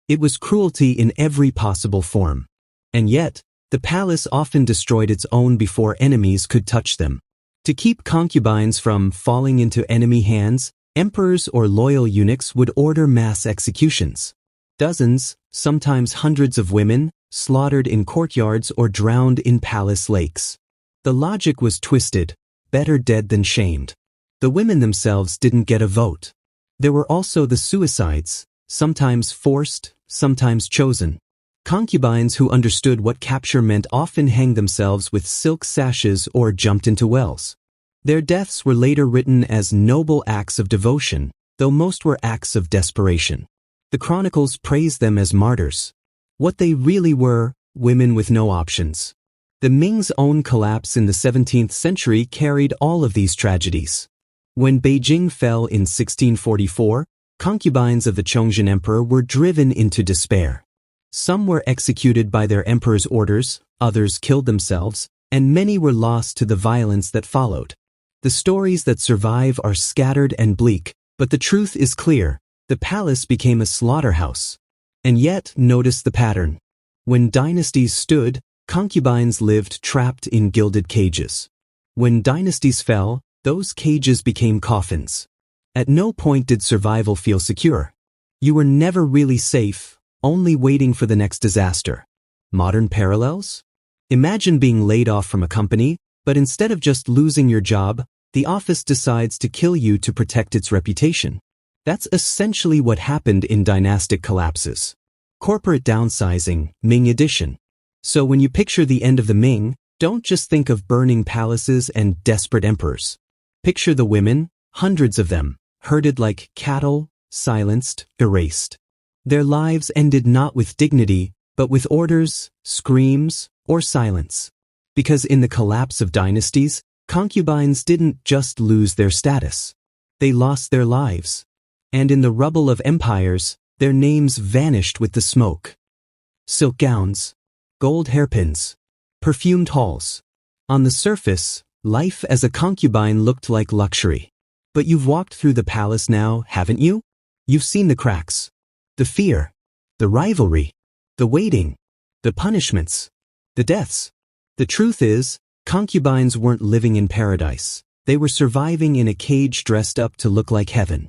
A: It was cruelty in every possible form. And yet, the palace often destroyed its own before enemies could touch them. To keep concubines from falling into enemy hands, emperors or loyal eunuchs would order mass executions. Dozens, sometimes hundreds of women, slaughtered in courtyards or drowned in palace lakes. The logic was twisted, better dead than shamed. The women themselves didn't get a vote. There were also the suicides, sometimes forced, sometimes chosen. Concubines who understood what capture meant often hanged themselves with silk sashes or jumped into wells. Their deaths were later written as noble acts of devotion, though most were acts of desperation. The chronicles praised them as martyrs. What they really were, women with no options. The Ming's own collapse in the 17th century carried all of these tragedies. When Beijing fell in 1644, concubines of the Chongzhen emperor were driven into despair. Some were executed by their emperor's orders, others killed themselves, and many were lost to the violence that followed. The stories that survive are scattered and bleak, but the truth is clear: the palace became a slaughterhouse. And yet, notice the pattern. When dynasties stood, concubines lived trapped in gilded cages. When dynasties fell, those cages became coffins. At no point did survival feel secure. You were never really safe, only waiting for the next disaster. Modern parallels? Imagine being laid off from a company, but instead of just losing your job, the office decides to kill you to protect its reputation. That's essentially what happened in dynastic collapses. Corporate downsizing, Ming edition. So when you picture the end of the Ming, don't just think of burning palaces and desperate emperors. Picture the women, hundreds of them, herded like cattle, silenced, erased. Their lives ended not with dignity, but with orders, screams, or silence. Because in the collapse of dynasties, concubines didn't just lose their status. They lost their lives. And in the rubble of empires, their names vanished with the smoke. Silk gowns, gold hairpins, perfumed halls. On the surface, life as a concubine looked like luxury. But you've walked through the palace now, haven't you? You've seen the cracks, the fear, the rivalry, the waiting, the punishments, the deaths. The truth is, concubines weren't living in paradise. They were surviving in a cage dressed up to look like heaven.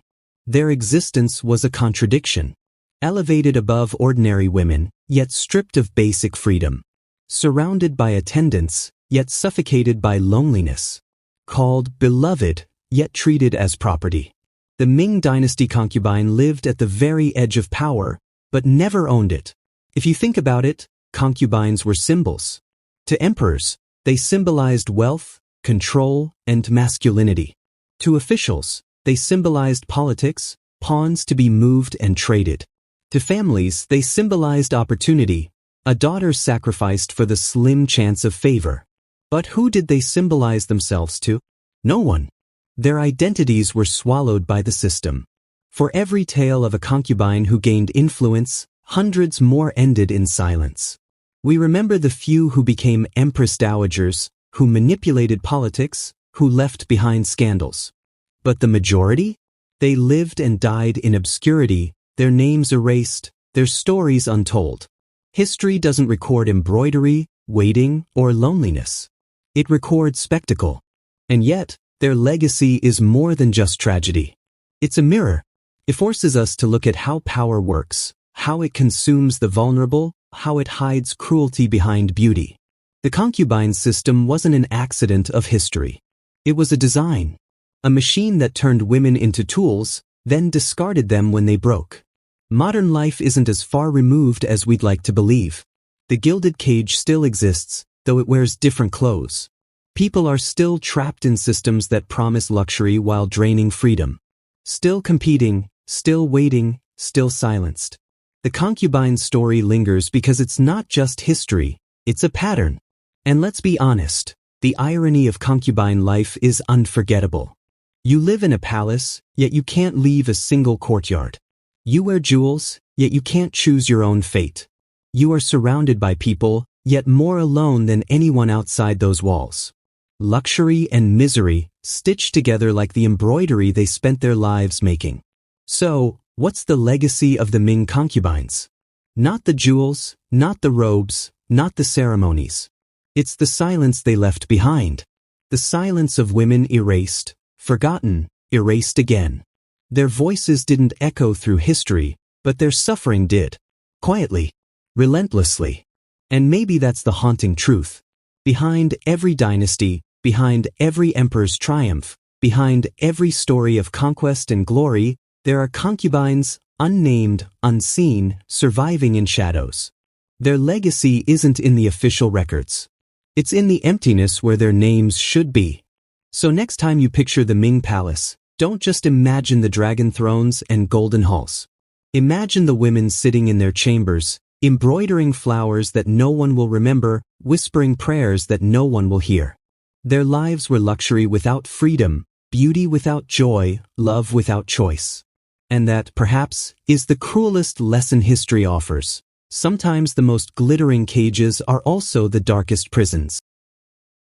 A: Their existence was a contradiction. Elevated above ordinary women, yet stripped of basic freedom. Surrounded by attendants, yet suffocated by loneliness. Called beloved, yet treated as property. The Ming Dynasty concubine lived at the very edge of power, but never owned it. If you think about it, concubines were symbols. To emperors, they symbolized wealth, control, and masculinity. To officials, they symbolized politics, pawns to be moved and traded. To families, they symbolized opportunity, a daughter sacrificed for the slim chance of favor. But who did they symbolize themselves to? No one. Their identities were swallowed by the system. For every tale of a concubine who gained influence, hundreds more ended in silence. We remember the few who became empress dowagers, who manipulated politics, who left behind scandals. But the majority? They lived and died in obscurity, their names erased, their stories untold. History doesn't record embroidery, waiting, or loneliness. It records spectacle. And yet, their legacy is more than just tragedy. It's a mirror. It forces us to look at how power works, how it consumes the vulnerable, how it hides cruelty behind beauty. The concubine system wasn't an accident of history. It was a design. A machine that turned women into tools, then discarded them when they broke. Modern life isn't as far removed as we'd like to believe. The gilded cage still exists, though it wears different clothes. People are still trapped in systems that promise luxury while draining freedom. Still competing, still waiting, still silenced. The concubine story lingers because it's not just history, it's a pattern. And let's be honest, the irony of concubine life is unforgettable. You live in a palace, yet you can't leave a single courtyard. You wear jewels, yet you can't choose your own fate. You are surrounded by people, yet more alone than anyone outside those walls. Luxury and misery, stitched together like the embroidery they spent their lives making. So, what's the legacy of the Ming concubines? Not the jewels, not the robes, not the ceremonies. It's the silence they left behind. The silence of women erased, forgotten, erased again. Their voices didn't echo through history, but their suffering did. Quietly, relentlessly. And maybe that's the haunting truth. Behind every dynasty, behind every emperor's triumph, behind every story of conquest and glory, there are concubines, unnamed, unseen, surviving in shadows. Their legacy isn't in the official records. It's in the emptiness where their names should be. So next time you picture the Ming Palace, don't just imagine the dragon thrones and golden halls. Imagine the women sitting in their chambers, embroidering flowers that no one will remember, whispering prayers that no one will hear. Their lives were luxury without freedom, beauty without joy, love without choice. And that, perhaps, is the cruelest lesson history offers. Sometimes the most glittering cages are also the darkest prisons.